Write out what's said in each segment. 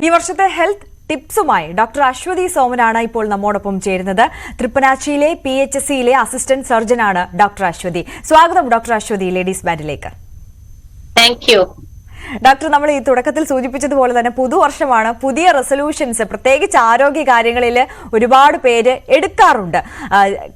ഈ വർഷത്തെ ഹെൽത്ത് ടിപ്സുമായി ഡോക്ടർ അശ്വതി സോമനാണ് ഇപ്പോൾ നമ്മോടൊപ്പം ചേരുന്നത്. തൃപ്പനാച്ചിയിലെ PHCയിലെ അസിസ്റ്റന്റ് സർജനാണ് ഡോക്ടർ അശ്വതി. സ്വാഗതം ഡോക്ടർ അശ്വതി ലേഡീസ് ബാൻഡിലേക്ക്. Thank you doctor. നമ്മൾ ഈ തുടക്കത്തിൽ സൂചിപ്പിച്ചതുപോലെ തന്നെ പുതുവർഷമാണ്, പുതിയ റെസൊല്യൂഷൻസ് പ്രത്യേകിച്ച് ആരോഗ്യ കാര്യങ്ങളിൽ ഒരുപാട് പേര് എടുക്കാറുണ്ട്.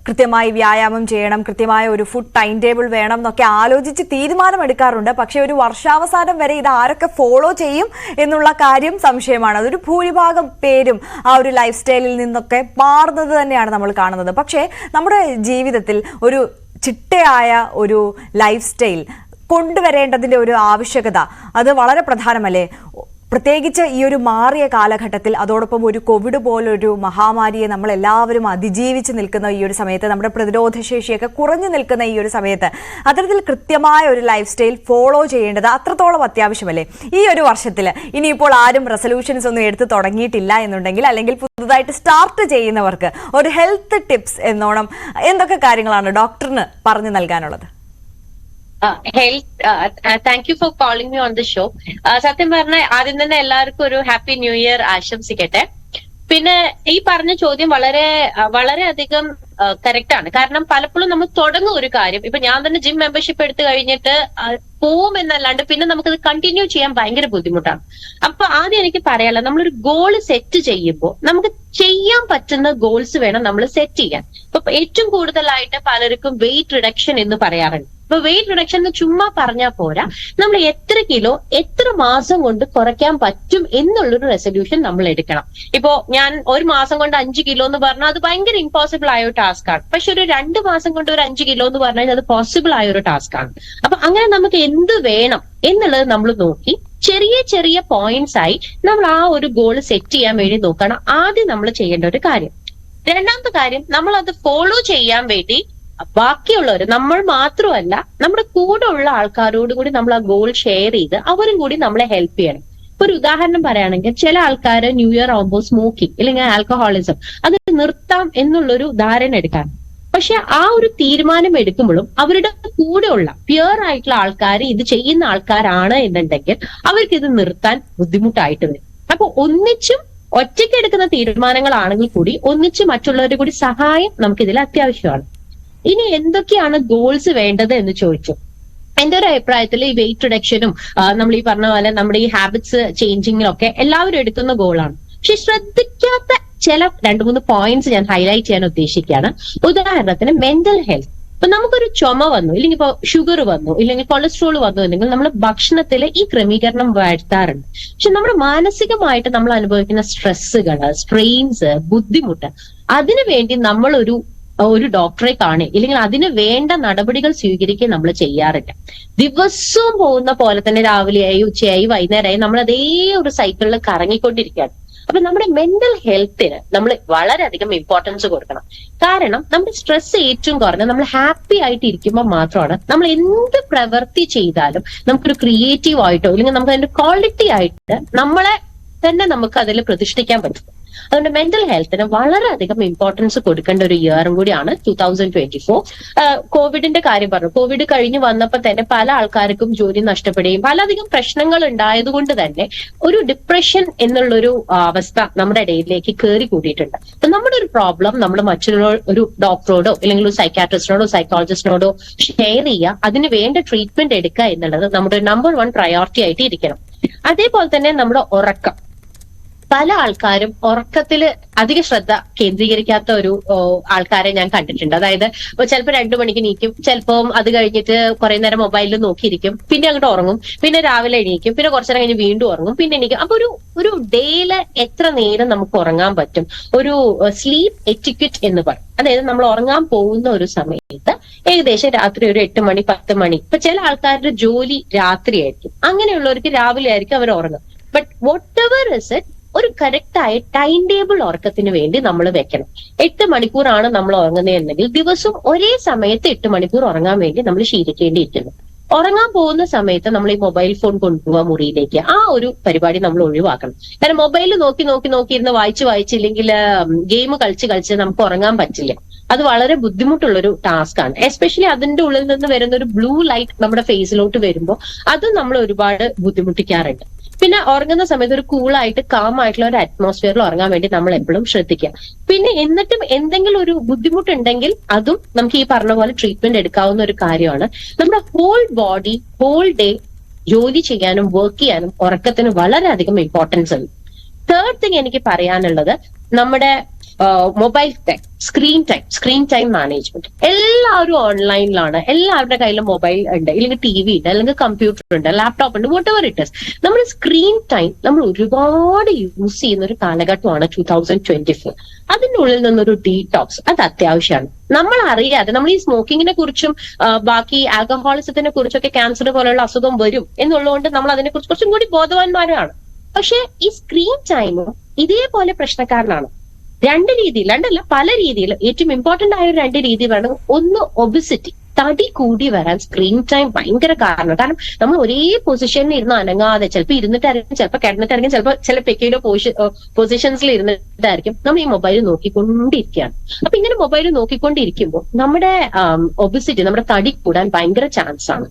കൃത്യമായി വ്യായാമം ചെയ്യണം, കൃത്യമായ ഒരു ഫുഡ് ടൈം ടേബിൾ വേണം എന്നൊക്കെ ആലോചിച്ച് തീരുമാനമെടുക്കാറുണ്ട്. പക്ഷെ ഒരു വർഷാവസാനം വരെ ഇത് ആരൊക്കെ ഫോളോ ചെയ്യും എന്നുള്ള കാര്യം സംശയമാണ്. അതൊരു ഭൂരിഭാഗം പേരും ആ ഒരു ലൈഫ് സ്റ്റൈലിൽ നിന്നൊക്കെ മാറുന്നത് തന്നെയാണ് നമ്മൾ കാണുന്നത്. പക്ഷേ നമ്മുടെ ജീവിതത്തിൽ ഒരു ചിട്ടയായ ഒരു ലൈഫ് സ്റ്റൈൽ കൊണ്ടുവരേണ്ടതിന്റെ ഒരു ആവശ്യകത അത് വളരെ പ്രധാനമല്ലേ? പ്രത്യേകിച്ച് ഈ ഒരു മാറിയ കാലഘട്ടത്തിൽ, അതോടൊപ്പം ഒരു കോവിഡ് പോലൊരു മഹാമാരിയെ നമ്മൾ എല്ലാവരും അതിജീവിച്ച് നിൽക്കുന്ന ഈ ഒരു സമയത്ത്, നമ്മുടെ പ്രതിരോധ ശേഷിയൊക്കെ കുറഞ്ഞു നിൽക്കുന്ന ഈ ഒരു സമയത്ത് അത്തരത്തിൽ കൃത്യമായ ഒരു ലൈഫ് സ്റ്റൈൽ ഫോളോ ചെയ്യേണ്ടത് അത്രത്തോളം അത്യാവശ്യമല്ലേ? ഈ ഒരു വർഷത്തിൽ ഇനിയിപ്പോൾ ആരും റെസൊല്യൂഷൻസ് ഒന്നും എടുത്ത് തുടങ്ങിയിട്ടില്ല എന്നുണ്ടെങ്കിൽ, അല്ലെങ്കിൽ പുതുതായിട്ട് സ്റ്റാർട്ട് ചെയ്യുന്നവർക്ക് ഒരു ഹെൽത്ത് ടിപ്സ് എന്നോണം എന്തൊക്കെ കാര്യങ്ങളാണ് ഡോക്ടറിന് പറഞ്ഞു നൽകാനുള്ളത്? Thank you for calling me on the show. സത്യം പറഞ്ഞാൽ ആദ്യം തന്നെ എല്ലാവർക്കും ഒരു ഹാപ്പി ന്യൂ ഇയർ ആശംസിക്കട്ടെ. പിന്നെ ഈ പറഞ്ഞ ചോദ്യം വളരെയധികം കറക്റ്റ് ആണ്. കാരണം പലപ്പോഴും നമ്മൾ തുടങ്ങും ഒരു കാര്യം, ഇപ്പൊ ഞാൻ തന്നെ ജിം മെമ്പർഷിപ്പ് എടുത്തു കഴിഞ്ഞിട്ട് പോവും എന്നല്ലാണ്ട് പിന്നെ നമുക്കത് കണ്ടിന്യൂ ചെയ്യാൻ ഭയങ്കര ബുദ്ധിമുട്ടാണ്. അപ്പൊ ആദ്യം എനിക്ക് പറയാനുള്ളത്, നമ്മളൊരു ഗോൾ സെറ്റ് ചെയ്യുമ്പോൾ നമുക്ക് ചെയ്യാൻ പറ്റുന്ന ഗോൾസ് വേണം നമ്മൾ സെറ്റ് ചെയ്യാൻ. ഇപ്പൊ ഏറ്റവും കൂടുതലായിട്ട് പലർക്കും വെയിറ്റ് റിഡക്ഷൻ എന്ന് പറയാറുണ്ട്. ഇപ്പൊ വെയിറ്റ് റിഡക്ഷൻ എന്ന് ചുമ്മാ പറഞ്ഞാൽ പോരാ, നമ്മൾ എത്ര കിലോ എത്ര മാസം കൊണ്ട് കുറയ്ക്കാൻ പറ്റും എന്നുള്ളൊരു റെസൊല്യൂഷൻ നമ്മൾ എടുക്കണം. ഇപ്പോ ഞാൻ ഒരു മാസം കൊണ്ട് 5 കിലോ എന്ന് പറഞ്ഞാൽ അത് ഭയങ്കര ഇമ്പോസിബിൾ ആയ ഒരു ടാസ്ക് ആണ്. പക്ഷെ ഒരു 2 മാസം കൊണ്ട് ഒരു 5 കിലോ എന്ന് പറഞ്ഞാൽ അത് പോസിബിൾ ആയ ഒരു ടാസ്ക് ആണ്. അപ്പൊ അങ്ങനെ നമുക്ക് എന്ത് വേണം എന്നുള്ളത് നമ്മൾ നോക്കി ചെറിയ ചെറിയ പോയിന്റ്സ് ആയി നമ്മൾ ആ ഒരു ഗോൾ സെറ്റ് ചെയ്യാൻ വേണ്ടി നോക്കണം. ആദ്യം നമ്മൾ ചെയ്യേണ്ട ഒരു കാര്യം. രണ്ടാമത്തെ കാര്യം, നമ്മൾ അത് ഫോളോ ചെയ്യാൻ വേണ്ടി ബാക്കിയുള്ളവർ, നമ്മൾ മാത്രമല്ല നമ്മുടെ കൂടെ ഉള്ള ആൾക്കാരോട് കൂടി നമ്മൾ ആ ഗോൾ ഷെയർ ചെയ്ത് അവരും കൂടി നമ്മളെ ഹെൽപ്പ് ചെയ്യണം. ഇപ്പൊ ഒരു ഉദാഹരണം പറയുകയാണെങ്കിൽ, ചില ആൾക്കാർ ന്യൂ ഇയർ ആകുമ്പോൾ സ്മോക്കിംഗ് അല്ലെങ്കിൽ ആൽക്കഹോളിസം അത് നിർത്താം എന്നുള്ളൊരു ധാരണ എടുക്കാൻ. പക്ഷെ ആ ഒരു തീരുമാനം എടുക്കുമ്പോഴും അവരുടെ കൂടെയുള്ള പ്യുവർ ആയിട്ടുള്ള ആൾക്കാർ ഇത് ചെയ്യുന്ന ആൾക്കാരാണ് എന്നുണ്ടെങ്കിൽ അവർക്ക് ഇത് നിർത്താൻ ബുദ്ധിമുട്ടായിട്ട് വരും. അപ്പൊ ഒന്നിച്ചും ഒറ്റയ്ക്ക് എടുക്കുന്ന തീരുമാനങ്ങളാണെങ്കിൽ കൂടി ഒന്നിച്ച് മറ്റുള്ളവരുടെ കൂടി സഹായം നമുക്കിതിൽ അത്യാവശ്യമാണ്. ഇനി എന്തൊക്കെയാണ് ഗോൾസ് വേണ്ടത് എന്ന് ചോദിച്ചു. എന്റെ ഒരു അഭിപ്രായത്തിൽ ഈ വെയിറ്റ് റിഡക്ഷനും നമ്മൾ ഈ പറഞ്ഞ പോലെ നമ്മുടെ ഈ ഹാബിറ്റ്സ് ചേഞ്ചിങ്ങിലൊക്കെ എല്ലാവരും എടുക്കുന്ന ഗോളാണ്. പക്ഷെ ശ്രദ്ധിക്കാത്ത ചില 2-3 പോയിന്റ്സ് ഞാൻ ഹൈലൈറ്റ് ചെയ്യാൻ ഉദ്ദേശിക്കുകയാണ്. ഉദാഹരണത്തിന് മെന്റൽ ഹെൽത്ത്. ഇപ്പൊ നമുക്കൊരു ചുമ വന്നു, ഇല്ലെങ്കിൽ ഇപ്പൊ ഷുഗർ വന്നു, ഇല്ലെങ്കിൽ കൊളസ്ട്രോൾ വന്നു എന്നെങ്കിൽ നമ്മൾ ഭക്ഷണത്തിൽ ഈ ക്രമീകരണം വരുത്താറുണ്ട്. പക്ഷെ നമ്മുടെ മാനസികമായിട്ട് നമ്മൾ അനുഭവിക്കുന്ന സ്ട്രെസ്സുകൾ, സ്ട്രെയിൻസ്, ബുദ്ധിമുട്ട്, അതിനു വേണ്ടി നമ്മൾ ഒരു ഡോക്ടറെ കാണുക ഇല്ലെങ്കിൽ അതിന് വേണ്ട നടപടികൾ സ്വീകരിക്കുക നമ്മൾ ചെയ്യാറില്ല. ദിവസവും പോകുന്ന പോലെ തന്നെ രാവിലെയായി, ഉച്ചയായി, വൈകുന്നേരമായി നമ്മൾ അതേ ഒരു സൈക്കിളിൽ കറങ്ങിക്കൊണ്ടിരിക്കുകയാണ്. അപ്പൊ നമ്മുടെ മെന്റൽ ഹെൽത്തിന് നമ്മൾ വളരെയധികം ഇമ്പോർട്ടൻസ് കൊടുക്കണം. കാരണം നമ്മുടെ സ്ട്രെസ് ഏറ്റവും കുറഞ്ഞ നമ്മൾ ഹാപ്പി ആയിട്ട് ഇരിക്കുമ്പോൾ മാത്രമാണ് നമ്മൾ എന്ത് പ്രവൃത്തി ചെയ്താലും നമുക്കൊരു ക്രിയേറ്റീവ് ആയിട്ടോ ഇല്ലെങ്കിൽ നമുക്ക് അതിന്റെ ക്വാളിറ്റി ആയിട്ട് നമ്മളെ തന്നെ നമുക്ക് അതിൽ പ്രതിഷ്ഠിക്കാൻ പറ്റും. അതുകൊണ്ട് മെന്റൽ ഹെൽത്തിന് വളരെയധികം ഇമ്പോർട്ടൻസ് കൊടുക്കേണ്ട ഒരു ഇയറും കൂടിയാണ് 2024. കോവിഡിന്റെ കാര്യം പറഞ്ഞു. കോവിഡ് കഴിഞ്ഞ് വന്നപ്പോൾ തന്നെ പല ആൾക്കാർക്കും ജോലി നഷ്ടപ്പെടുകയും പലധികം പ്രശ്നങ്ങൾ ഉണ്ടായതുകൊണ്ട് തന്നെ ഒരു ഡിപ്രഷൻ എന്നുള്ളൊരു അവസ്ഥ നമ്മുടെ ഇടയിലേക്ക് കയറി കൂടിയിട്ടുണ്ട്. അപ്പൊ നമ്മുടെ ഒരു പ്രോബ്ലം നമ്മൾ മറ്റുള്ള ഒരു ഡോക്ടറോടോ അല്ലെങ്കിൽ ഒരു സൈക്കാട്രിസ്റ്റിനോടോ സൈക്കോളജിസ്റ്റിനോടോ ഷെയർ ചെയ്യുക, അതിന് വേണ്ട ട്രീറ്റ്മെന്റ് എടുക്കുക എന്നുള്ളത് നമ്മുടെ നമ്പർ 1 പ്രയോറിറ്റി ആയിട്ട് ഇരിക്കണം. അതേപോലെ തന്നെ നമ്മുടെ ഉറക്കം. പല ആൾക്കാരും ഉറക്കത്തിൽ അധിക ശ്രദ്ധ കേന്ദ്രീകരിക്കാത്ത ഒരു ആൾക്കാരെ ഞാൻ കണ്ടിട്ടുണ്ട്. അതായത് ചിലപ്പോൾ 2 മണിക്ക് എണീക്കും, ചിലപ്പോൾ അത് കഴിഞ്ഞിട്ട് കുറെ നേരം മൊബൈലിൽ നോക്കിയിരിക്കും, പിന്നെ അങ്ങോട്ട് ഉറങ്ങും, പിന്നെ രാവിലെ എണീക്കും, പിന്നെ കുറച്ചു നേരം കഴിഞ്ഞ് വീണ്ടും ഉറങ്ങും, പിന്നെ എണീക്കും. അപ്പൊ ഒരു ഡേയില് എത്ര നേരം നമുക്ക് ഉറങ്ങാൻ പറ്റും? ഒരു സ്ലീപ്പ് എറ്റിക്വറ്റ് എന്ന് പറയും. അതായത് നമ്മൾ ഉറങ്ങാൻ പോകുന്ന ഒരു സമയത്ത് ഏകദേശം രാത്രി ഒരു 8 മണി 10 മണി. ഇപ്പൊ ചില ആൾക്കാരുടെ ജോലി രാത്രിയായിരിക്കും, അങ്ങനെയുള്ളവർക്ക് രാവിലെ ആയിരിക്കും അവർ ഉറങ്ങും. But what ever is it, ഒരു കറക്റ്റായ ടൈം ടേബിൾ ഉറക്കത്തിന് വേണ്ടി നമ്മൾ വെക്കണം. 8 മണിക്കൂറാണ് നമ്മൾ ഉറങ്ങുന്നതെങ്കിൽ ദിവസം ഒരേ സമയത്ത് 8 മണിക്കൂർ ഉറങ്ങാൻ വേണ്ടി നമ്മൾ ശീലിക്കേണ്ടിയിരിക്കുന്നു. ഉറങ്ങാൻ പോകുന്ന സമയത്ത് നമ്മൾ ഈ മൊബൈൽ ഫോൺ കൊണ്ടുപോകാൻ മുറിയിലേക്ക്, ആ ഒരു പരിപാടി നമ്മൾ ഒഴിവാക്കണം. കാരണം മൊബൈലിൽ നോക്കിയിരുന്ന് വായിച്ചില്ലെങ്കിൽ ഗെയിം കളിച്ച് നമുക്ക് ഉറങ്ങാൻ പറ്റില്ല. അത് വളരെ ബുദ്ധിമുട്ടുള്ളൊരു ടാസ്ക് ആണ്. എസ്പെഷ്യലി അതിന്റെ ഉള്ളിൽ നിന്ന് വരുന്ന ഒരു ബ്ലൂ ലൈറ്റ് നമ്മുടെ ഫേസിലോട്ട് വരുമ്പോൾ അത് നമ്മൾ ഒരുപാട് ബുദ്ധിമുട്ടിക്കാറുണ്ട്. പിന്നെ ഉറങ്ങുന്ന സമയത്ത് ഒരു കൂളായിട്ട് കാമായിട്ടുള്ള ഒരു അറ്റ്മോസ്ഫിയറിൽ ഉറങ്ങാൻ വേണ്ടി നമ്മൾ എപ്പോഴും ശ്രദ്ധിക്കുക. പിന്നെ എന്നിട്ടും എന്തെങ്കിലും ഒരു ബുദ്ധിമുട്ടുണ്ടെങ്കിൽ അതും നമുക്ക് ഈ പറഞ്ഞ പോലെ ട്രീറ്റ്മെന്റ് എടുക്കാവുന്ന ഒരു കാര്യമാണ്. നമ്മുടെ ഹോൾ ബോഡി ഹോൾ ഡേ ജോലി ചെയ്യാനും വർക്ക് ചെയ്യാനും ഉറക്കത്തിന് വളരെയധികം ഇമ്പോർട്ടൻസ് ഉണ്ട്. തേർഡ് തിങ് എനിക്ക് പറയാനുള്ളത് നമ്മുടെ mobile time, screen time management. എല്ലാവരും ഓൺലൈനിലാണ്, എല്ലാവരുടെ കയ്യിലും മൊബൈൽ ഉണ്ട്, ഇല്ലെങ്കിൽ ടി വി ഉണ്ട്, അല്ലെങ്കിൽ കമ്പ്യൂട്ടർ ഉണ്ട്, ലാപ്ടോപ്പ് ഉണ്ട്, വോട്ട് എവർ ഇറ്റ് ഇസ്. നമ്മുടെ സ്ക്രീൻ ടൈം നമ്മൾ ഒരുപാട് യൂസ് ചെയ്യുന്ന ഒരു കാലഘട്ടമാണ് 2024. അതിനുള്ളിൽ നിന്നൊരു ഡീടോക്സ് അത് അത്യാവശ്യമാണ്. നമ്മൾ അറിയാതെ നമ്മൾ ഈ സ്മോക്കിങ്ങിനെ കുറിച്ചും ബാക്കി ആൽക്കഹോളിസത്തിനെ കുറിച്ചൊക്കെ ക്യാൻസർ പോലുള്ള അസുഖം വരും എന്നുള്ളതുകൊണ്ട് നമ്മൾ അതിനെക്കുറിച്ച് കുറച്ചും കൂടി ബോധവാന്മാരാണ്. പക്ഷെ ഈ സ്ക്രീൻ ടൈമും ഇതേപോലെ പ്രശ്നക്കാരനാണ്. രണ്ടല്ല പല രീതിയിൽ. ഏറ്റവും ഇമ്പോർട്ടന്റ് ആയ ഒരു 2 രീതി വേണം. ഒന്ന്, ഒബിസിറ്റി, തടി കൂടി വരാൻ സ്ക്രീൻ ടൈം ഭയങ്കര കാരണം. കാരണം നമ്മൾ ഒരേ പൊസിഷനിൽ ഇരുന്ന് അനങ്ങാതെ, ചിലപ്പോൾ ഇരുന്നിട്ടായിരിക്കും, ചിലപ്പോൾ കിടന്നിട്ടായിരിക്കും, ചിലപ്പോൾ ചില പെക്കയിലോ പൊസിഷൻസിൽ ഇരുന്നിട്ടായിരിക്കും നമ്മൾ ഈ മൊബൈൽ നോക്കിക്കൊണ്ടിരിക്കുകയാണ്. അപ്പൊ ഇങ്ങനെ മൊബൈൽ നോക്കിക്കൊണ്ടിരിക്കുമ്പോൾ നമ്മുടെ ഒബിസിറ്റി, നമ്മുടെ തടി കൂടാൻ ഭയങ്കര ചാൻസ് ആണ്.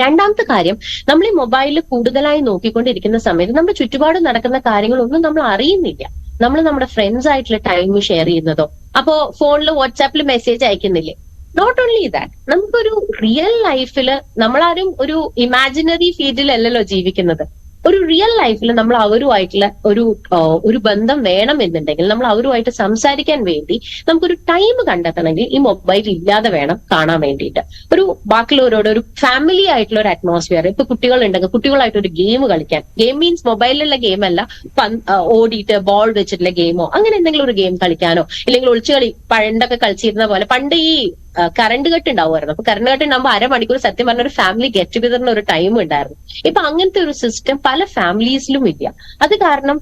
രണ്ടാമത്തെ കാര്യം, നമ്മൾ ഈ മൊബൈലിൽ കൂടുതലായി നോക്കിക്കൊണ്ടിരിക്കുന്ന സമയത്ത് നമ്മുടെ ചുറ്റുപാട് നടക്കുന്ന കാര്യങ്ങളൊന്നും നമ്മൾ അറിയുന്നില്ല. നമ്മൾ നമ്മുടെ ഫ്രണ്ട്സ് ആയിട്ടുള്ള ടൈം ഷെയർ ചെയ്യുന്നതോ, അപ്പോ ഫോണിൽ വാട്സാപ്പിൽ മെസ്സേജ് അയക്കുന്നില്ലേ? നോട്ട് ഓൺലി ദാറ്റ്, നമുക്കൊരു റിയൽ ലൈഫിൽ നമ്മളാരും ഒരു ഇമാജിനറി ഫീൽഡിലല്ലല്ലോ ജീവിക്കുന്നത്. ഒരു റിയൽ ലൈഫിൽ നമ്മൾ അവരുമായിട്ടുള്ള ഒരു ബന്ധം വേണമെന്നുണ്ടെങ്കിൽ, നമ്മൾ അവരുമായിട്ട് സംസാരിക്കാൻ വേണ്ടി നമുക്കൊരു ടൈം കണ്ടെത്തണമെങ്കിൽ ഈ മൊബൈൽ ഇല്ലാതെ വേണം കാണാൻ വേണ്ടിയിട്ട്. ഒരു ബാക്കിയുള്ളവരോട് ഒരു ഫാമിലി ആയിട്ടുള്ള ഒരു അറ്റ്മോസ്ഫിയർ. ഇപ്പൊ കുട്ടികളുണ്ടെങ്കിൽ കുട്ടികളായിട്ട് ഒരു ഗെയിം കളിക്കാൻ, ഗെയിം മീൻസ് മൊബൈലിലുള്ള ഗെയിം അല്ല, ഓടിയിട്ട് ബോൾ വെച്ചിട്ടുള്ള ഗെയിമോ അങ്ങനെ എന്തെങ്കിലും ഒരു ഗെയിം കളിക്കാനോ, ഇല്ലെങ്കിൽ ഒളിച്ചുകളി പണ്ടൊക്കെ കളിച്ചിരുന്ന പോലെ. പണ്ട് ഈ കറണ്ട് കട്ട് ഉണ്ടാവുമായിരുന്നു. അപ്പൊ കറണ്ട് കട്ട് ഉണ്ടാകുമ്പോൾ അരമണിക്കൂർ സത്യം പറഞ്ഞ ഒരു ഫാമിലി ഗെറ്റ് ടുഗദറിന് ഒരു ടൈം ഉണ്ടായിരുന്നു. ഇപ്പൊ അങ്ങനത്തെ ഒരു സിസ്റ്റം പല ഫാമിലീസിലും ഇല്ല. അത് കാരണം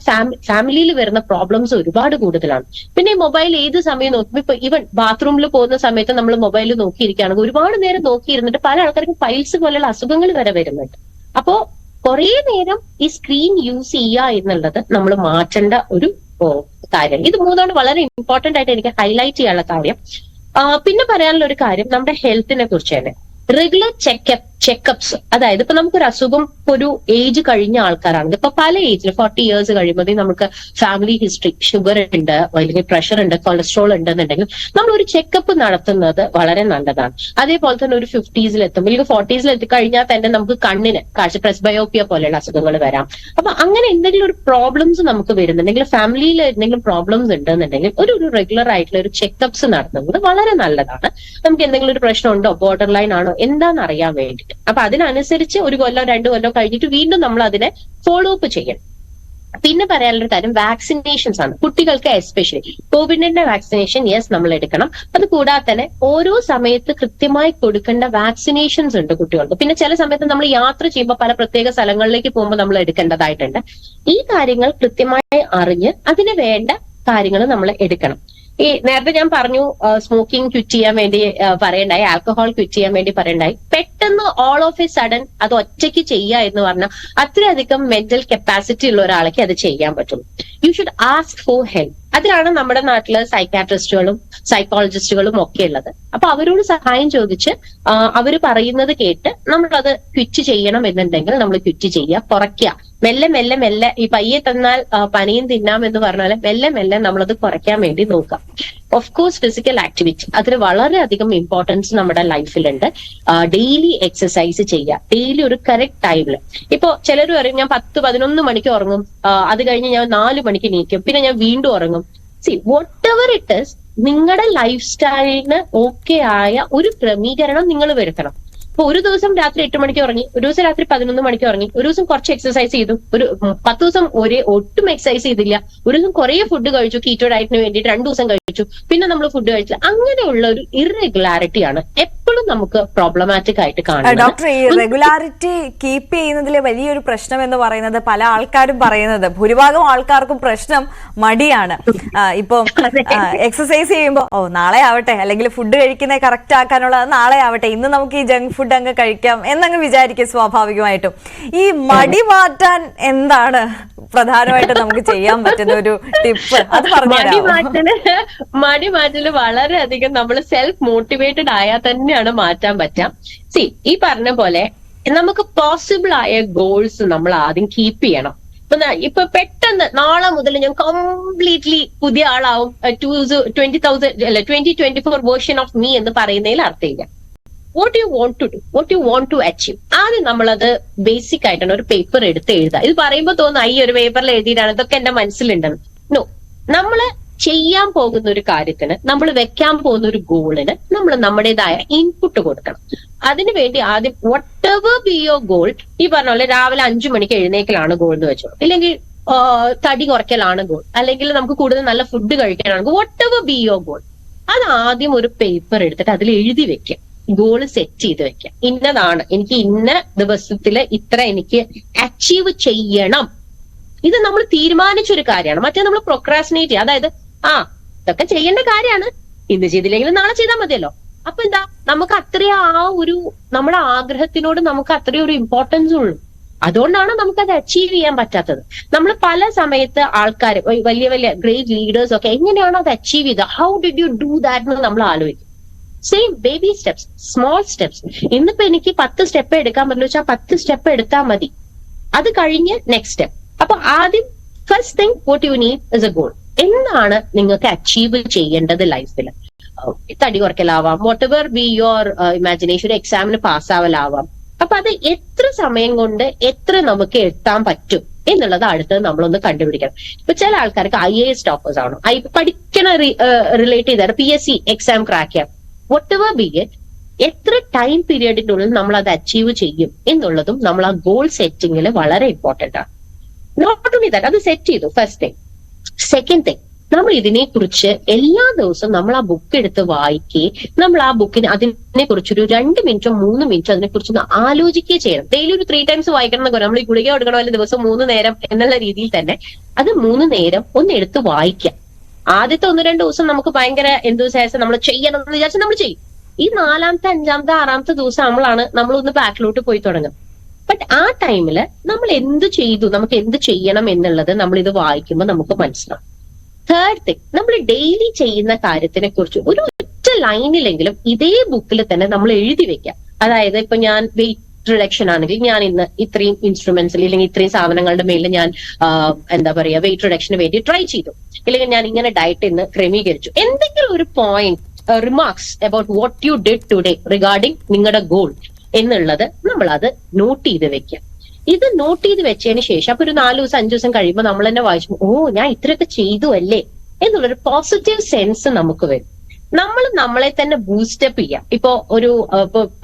ഫാമിലിയിൽ വരുന്ന പ്രോബ്ലംസ് ഒരുപാട് കൂടുതലാണ്. പിന്നെ ഈ മൊബൈൽ ഏത് സമയം നോക്കുമ്പോൾ, ഇപ്പൊ ഈവൻ ബാത്റൂമിൽ പോകുന്ന സമയത്ത് നമ്മൾ മൊബൈൽ നോക്കിയിരിക്കുകയാണെങ്കിൽ ഒരുപാട് നേരം നോക്കിയിരുന്നിട്ട് പല ആൾക്കാർക്കും പൈൽസ് പോലെയുള്ള അസുഖങ്ങൾ വരെ വരുന്നുണ്ട്. അപ്പോ കുറെ നേരം ഈ സ്ക്രീൻ യൂസ് ചെയ്യുക എന്നുള്ളത് നമ്മൾ മാറ്റേണ്ട ഒരു കാര്യം. ഇത് മൂന്നാണ് വളരെ ഇമ്പോർട്ടന്റ് ആയിട്ട് എനിക്ക് ഹൈലൈറ്റ് ചെയ്യാനുള്ള കാര്യം. പിന്നെ പറയാനുള്ള ഒരു കാര്യം നമ്മുടെ ഹെൽത്തിനെ കുറിച്ച് തന്നെ. റെഗുലർ ചെക്കപ്സ്, അതായത് ഇപ്പൊ നമുക്കൊരു അസുഖം ഒരു ഏജ് കഴിഞ്ഞ ആൾക്കാരാണെങ്കിൽ, ഇപ്പൊ പല ഏജിൽ 40 years കഴിയുമ്പോൾ നമുക്ക് ഫാമിലി ഹിസ്റ്ററി, ഷുഗർ ഉണ്ട്, അല്ലെങ്കിൽ പ്രഷർ ഉണ്ട്, കൊളസ്ട്രോൾ ഉണ്ടെന്നുണ്ടെങ്കിൽ നമ്മൾ ഒരു ചെക്കപ്പ് നടത്തുന്നത് വളരെ നല്ലതാണ്. അതേപോലെ തന്നെ ഒരു 50s എത്തുമ്പോൾ, അല്ലെങ്കിൽ 40s എത്തിക്കഴിഞ്ഞാൽ തന്നെ നമുക്ക് കണ്ണിന് കാഴ്ച പ്രസ്ബയോപ്പിയ പോലെയുള്ള അസുഖങ്ങൾ വരാം. അപ്പൊ അങ്ങനെ എന്തെങ്കിലും ഒരു പ്രോബ്ലംസ് നമുക്ക് വരുന്നുണ്ടെങ്കിൽ, ഫാമിലിയിൽ എന്തെങ്കിലും പ്രോബ്ലംസ് ഉണ്ടെന്നുണ്ടെങ്കിൽ ഒരു റെഗുലർ ആയിട്ടുള്ള ഒരു ചെക്കപ്സ് നടത്തുന്നത് വളരെ നല്ലതാണ്. നമുക്ക് എന്തെങ്കിലും ഒരു പ്രശ്നം ഉണ്ടോ, ബോർഡർ ലൈൻ ആണോ എന്താണെന്ന് അറിയാൻ വേണ്ടിയിട്ട്. അപ്പൊ അതിനനുസരിച്ച് 1 കൊല്ലോ 2 കൊല്ലോ കഴിഞ്ഞിട്ട് വീണ്ടും നമ്മൾ അതിനെ ഫോളോ അപ്പ് ചെയ്യണം. പിന്നെ പറയാനുള്ള കാര്യം വാക്സിനേഷൻസ് ആണ്. കുട്ടികൾക്ക് എസ്പെഷ്യലി കോവിഡിന്റെ വാക്സിനേഷൻ നമ്മൾ എടുക്കണം. അത് കൂടാതെ തന്നെ ഓരോ സമയത്ത് കൃത്യമായി കൊടുക്കേണ്ട വാക്സിനേഷൻസ് ഉണ്ട് കുട്ടികൾക്ക്. പിന്നെ ചില സമയത്ത് നമ്മൾ യാത്ര ചെയ്യുമ്പോൾ പല പ്രത്യേക സ്ഥലങ്ങളിലേക്ക് പോകുമ്പോൾ നമ്മൾ എടുക്കേണ്ടതായിട്ടുണ്ട്. ഈ കാര്യങ്ങൾ കൃത്യമായി അറിഞ്ഞ് അതിന് വേണ്ട കാര്യങ്ങൾ നമ്മൾ എടുക്കണം. ഈ നേരത്തെ ഞാൻ പറഞ്ഞു സ്മോക്കിംഗ് ക്വിറ്റ് ചെയ്യാൻ വേണ്ടി പറയണ്ടായി, ആൽക്കഹോൾ ക്വിറ്റ് ചെയ്യാൻ വേണ്ടി പറയണ്ടായി. പെട്ടെന്ന് ഓൾ ഓഫ് എ സഡൻ അത് ഒറ്റയ്ക്ക് ചെയ്യുക എന്ന് പറഞ്ഞാൽ അത്രയധികം മെന്റൽ കപ്പാസിറ്റി ഉള്ള ഒരാൾക്ക് അത് ചെയ്യാൻ പറ്റും. You should ask for help. അതിലാണ് നമ്മുടെ നാട്ടില് സൈക്കാട്രിസ്റ്റുകളും സൈക്കോളജിസ്റ്റുകളും ഒക്കെ ഉള്ളത്. അപ്പൊ അവരോട് സഹായം ചോദിച്ച് അവർ പറയുന്നത് കേട്ട് നമ്മളത് ക്വിറ്റ് ചെയ്യണം എന്നുണ്ടെങ്കിൽ നമ്മൾ ക്വിറ്റ് ചെയ്യുക, കുറയ്ക്കുക. മെല്ലെ മെല്ലെ മെല്ലെ ഈ പയ്യെ തന്നാൽ പനിയും തിന്നാം എന്ന് പറഞ്ഞാൽ മെല്ലെ മെല്ലെ നമ്മളത് കുറയ്ക്കാൻ വേണ്ടി നോക്കാം. ഓഫ് കോഴ്സ് ഫിസിക്കൽ ആക്ടിവിറ്റി അതിന് വളരെയധികം ഇമ്പോർട്ടൻസ് നമ്മുടെ ലൈഫിലുണ്ട്. ഡെയിലി എക്സസൈസ് ചെയ്യുക, ഡെയിലി ഒരു കറക്റ്റ് ടൈമിൽ. ഇപ്പൊ ചിലർ പറയും ഞാൻ 10-11 മണിക്ക് ഉറങ്ങും, അത് കഴിഞ്ഞ് ഞാൻ 4 മണിക്ക് എണീക്കും, പിന്നെ ഞാൻ വീണ്ടും ഉറങ്ങും. വാട്ട് എവർ ഇറ്റ് ഈസ്, നിങ്ങളുടെ ലൈഫ് സ്റ്റൈലിന് ഓക്കെ ആയ ഒരു ക്രമീകരണം നിങ്ങൾ വരുത്തണം. ഇപ്പൊ ഒരു ദിവസം രാത്രി 8 മണിക്ക് ഉറങ്ങി, ഒരു ദിവസം രാത്രി 11 മണിക്ക് ഉറങ്ങി, ഒരു ദിവസം കുറച്ച് എക്സസൈസ് ചെയ്തു, ഒരു 10 ദിവസം ഒട്ടും എക്സസൈസ് ചെയ്തില്ല, ഒരു ദിവസം കുറെ ഫുഡ് കഴിച്ചു കീറ്റോ ഡയറ്റിന് വേണ്ടിയിട്ട് 2 ദിവസം കഴിച്ചു, പിന്നെ നമ്മൾ ഫുഡ് കഴിച്ചില്ല. അങ്ങനെയുള്ള ഒരു ഇറഗുലാരിറ്റിയാണ് എപ്പോഴും നമുക്ക് പ്രോബ്ലമാറ്റിക് ആയിട്ട് കാണുന്നത്. ഡോക്ടർ, ഈ റെഗുലാരിറ്റി കീപ്പ് ചെയ്യുന്നതിലെ വലിയൊരു പ്രശ്നം എന്ന് പറയുന്നത് പല ആൾക്കാരും പറയുന്നത്, ഭൂരിഭാഗം ആൾക്കാർക്കും പ്രശ്നം മടിയാണ്. ഇപ്പൊ എക്സസൈസ് ചെയ്യുമ്പോൾ നാളെ ആവട്ടെ, അല്ലെങ്കിൽ ഫുഡ് കഴിക്കുന്നത് കറക്റ്റ് ആക്കാനുള്ളത് നാളെ ആവട്ടെ, ഇന്ന് നമുക്ക് ഈ ജങ്ക് ഫുഡ് അങ്ങ് കഴിക്കാം എന്നങ്ങ് വിചാരിക്കും സ്വാഭാവികമായിട്ടും. ഈ മടി മാറ്റാൻ എന്താണ് പ്രധാനമായിട്ട് നമുക്ക് ചെയ്യാൻ പറ്റുന്ന ഒരു ടിപ്പ്, അത് പറഞ്ഞു. മടി മാറ്റല് വളരെയധികം നമ്മൾ സെൽഫ് മോട്ടിവേറ്റഡ് ആയാൽ തന്നെയാണ് മാറ്റാൻ പറ്റാം. ഈ പറഞ്ഞ പോലെ നമുക്ക് പോസിബിൾ ആയ ഗോൾസ് നമ്മൾ ആദ്യം കീപ്പ് ചെയ്യണം. ഇപ്പൊ പെട്ടെന്ന് നാളെ മുതൽ ഞാൻ കംപ്ലീറ്റ്ലി പുതിയ ആളാവും 2024 വേർഷൻ ഓഫ് മീ എന്ന് പറയുന്നതിൽ അർത്ഥമില്ല. What you want to do, what you want to achieve, ആദ്യം നമ്മളത് ബേസിക് ആയിട്ടാണ് ഒരു പേപ്പർ എടുത്ത് എഴുതുക. ഇത് പറയുമ്പോൾ തോന്നുന്നു ഈ ഒരു പേപ്പറിൽ എഴുതിയിട്ടാണ് ഇതൊക്കെ എന്റെ മനസ്സിലുണ്ടെന്ന്. നോ, നമ്മള് ചെയ്യാൻ പോകുന്ന ഒരു കാര്യത്തിന്, നമ്മൾ വെക്കാൻ പോകുന്ന ഒരു ഗോളിന് നമ്മൾ നമ്മുടേതായ ഇൻപുട്ട് കൊടുക്കണം. അതിനുവേണ്ടി ആദ്യം വട്ട് എവർ ബി യുവർ ഗോൾ, ഈ പറഞ്ഞ പോലെ രാവിലെ 5 മണിക്ക് എഴുന്നേക്കലാണ് ഗോൾ എന്ന് വെച്ചോ, ഇല്ലെങ്കിൽ തടി കുറയ്ക്കലാണ് ഗോൾ, അല്ലെങ്കിൽ നമുക്ക് കൂടുതൽ നല്ല ഫുഡ് കഴിക്കാനാണ്, വട്ട് എവർ ബി യുവർ ഗോൾ, അത് ആദ്യം ഒരു പേപ്പർ എടുത്തിട്ട് അതിൽ എഴുതി വെക്കുക. ഗോള് സെറ്റ് ചെയ്ത് വെക്കുക. ഇന്നതാണ് എനിക്ക് ഇന്ന ദിവസത്തില് ഇത്ര എനിക്ക് അച്ചീവ് ചെയ്യണം. ഇത് നമ്മൾ തീരുമാനിച്ചൊരു കാര്യമാണ്. മറ്റേ നമ്മൾ പ്രൊക്രാസ്റ്റിനേറ്റ് ചെയ്യുക. അതായത് ഇതൊക്കെ ചെയ്യേണ്ട കാര്യമാണ്, ഇന്ന് ചെയ്തില്ലെങ്കിലും നാളെ ചെയ്താൽ മതിയല്ലോ. അപ്പൊ എന്താ, നമുക്ക് അത്രയും നമ്മുടെ ആഗ്രഹത്തിനോട് നമുക്ക് അത്രയും ഒരു ഇമ്പോർട്ടൻസ് ഉള്ളൂ. അതുകൊണ്ടാണ് നമുക്കത് അച്ചീവ് ചെയ്യാൻ പറ്റാത്തത്. നമ്മൾ പല സമയത്ത് ആൾക്കാർ, വലിയ വലിയ ഗ്രേറ്റ് ലീഡേഴ്സ് ഒക്കെ എങ്ങനെയാണോ അത് അച്ചീവ് ചെയ്തത്, how did you do that എന്ന് നമ്മൾ ആലോചിക്കും. Same baby steps, small steps. ഇന്നിപ്പോ എനിക്ക് 10 സ്റ്റെപ്പ് എടുക്കാൻ പറ്റില്ല വെച്ചാൽ 10 സ്റ്റെപ്പ് എടുത്താൽ മതി. അത് കഴിഞ്ഞ് നെക്സ്റ്റ് സ്റ്റെപ്പ്. അപ്പൊ ആദ്യം first thing what you need is a goal. എന്താണ് നിങ്ങൾക്ക് അച്ചീവ് ചെയ്യേണ്ടത് ലൈഫിൽ? തടി കുറയ്ക്കലാവാം, whatever be your imagination, എക്സാമിന് പാസ്സാവലാവാം. അപ്പൊ അത് എത്ര സമയം കൊണ്ട് എത്ര നമുക്ക് എത്താൻ പറ്റും എന്നുള്ളത് അടുത്തത് നമ്മളൊന്ന് കണ്ടുപിടിക്കണം. ഇപ്പൊ ചില ആൾക്കാർക്ക് IAS ടോപ്പേഴ്സ് ആണോ, പഠിക്കണ റിലേറ്റ് ചെയ്താണ് PSC എക്സാം ക്രാക്ക് ചെയ്യാം. വാട്ട് എവർ ബി ഇറ്റ്, എത്ര ടൈം പീരിയഡിനുള്ളിൽ നമ്മൾ അത് അച്ചീവ് ചെയ്യും എന്നുള്ളതും നമ്മൾ ആ ഗോൾ സെറ്റിംഗിൽ വളരെ ഇമ്പോർട്ടന്റ് ആണ്. നോട്ട് ഓൺലി ദാറ്റ്, അത് സെറ്റ് ചെയ്തു, ഫസ്റ്റ് തിങ്. സെക്കൻഡ് തിങ്, നമ്മൾ ഇതിനെക്കുറിച്ച് എല്ലാ ദിവസവും നമ്മൾ ആ ബുക്ക് എടുത്ത് വായിക്കുകയും നമ്മൾ ആ ബുക്കിന് അതിനെ കുറിച്ചൊരു 2 മിനിറ്റോ 3 മിനിറ്റോ അതിനെക്കുറിച്ചൊന്ന് ആലോചിക്കുകയും ചെയ്യണം. ഡെയിലി ഒരു 3 ടൈംസ് വായിക്കണം എന്നൊക്കെ, നമ്മൾ ഈ ഗുളിക കൊടുക്കണമല്ലോ ദിവസം 3 നേരം എന്നുള്ള രീതിയിൽ തന്നെ അത് 3 നേരം ഒന്ന് എടുത്ത് വായിക്കാം. ആദ്യത്തെ 1-2 ദിവസം നമുക്ക് ഭയങ്കര എന്തുവിശേഷം നമ്മൾ ചെയ്യണം എന്ന് വിചാരിച്ചാൽ നമ്മൾ ചെയ്യും. ഈ 4ാമത്തെ 5ാമത്തെ 6ാമത്തെ ദിവസം നമ്മളൊന്ന് ബാക്കിലോട്ട് പോയി തുടങ്ങും. ബട്ട് ആ ടൈമില് നമ്മൾ എന്ത് ചെയ്തു, നമുക്ക് എന്ത് ചെയ്യണം എന്നുള്ളത് നമ്മൾ ഇത് വായിക്കുമ്പോൾ നമുക്ക് മനസ്സിലാവും. തേർഡ് തിങ്, നമ്മൾ ഡെയിലി ചെയ്യുന്ന കാര്യത്തിനെ കുറിച്ച് ഒരു ഒറ്റ ലൈനിലെങ്കിലും ഇതേ ബുക്കിൽ തന്നെ നമ്മൾ എഴുതി വെക്കാം. അതായത് ഇപ്പൊ ഞാൻ വെയിറ്റ് റിഡക്ഷൻ ആണെങ്കിൽ ഞാൻ ഇന്ന് ഇത്രയും ഇൻസ്ട്രുമെന്റ്സിൽ ഇല്ലെങ്കിൽ ഇത്രയും സാധനങ്ങളുടെ മേലിൽ ഞാൻ വെയിറ്റ് റിഡക്ഷന് വേണ്ടി ട്രൈ ചെയ്തു, ഇല്ലെങ്കിൽ ഞാൻ ഇങ്ങനെ ഡയറ്റ് ഇന്ന് ക്രമീകരിച്ചു. എന്തെങ്കിലും ഒരു point, remarks about what you did today regarding നിങ്ങളുടെ ഗോൾ എന്നുള്ളത് നമ്മൾ അത് നോട്ട് ചെയ്ത് വെക്കാം. ഇത് നോട്ട് ചെയ്ത് വെച്ചതിന് ശേഷം അപ്പൊ ഒരു 4 ദിവസം 5 ദിവസം കഴിയുമ്പോൾ നമ്മൾ തന്നെ വായിച്ചു, ഞാൻ ഇത്രയൊക്കെ ചെയ്തു അല്ലേ എന്നുള്ളൊരു പോസിറ്റീവ് സെൻസ് നമുക്ക് വരും. നമ്മൾ നമ്മളെ തന്നെ ബൂസ്റ്റപ്പ് ചെയ്യാം. ഇപ്പൊ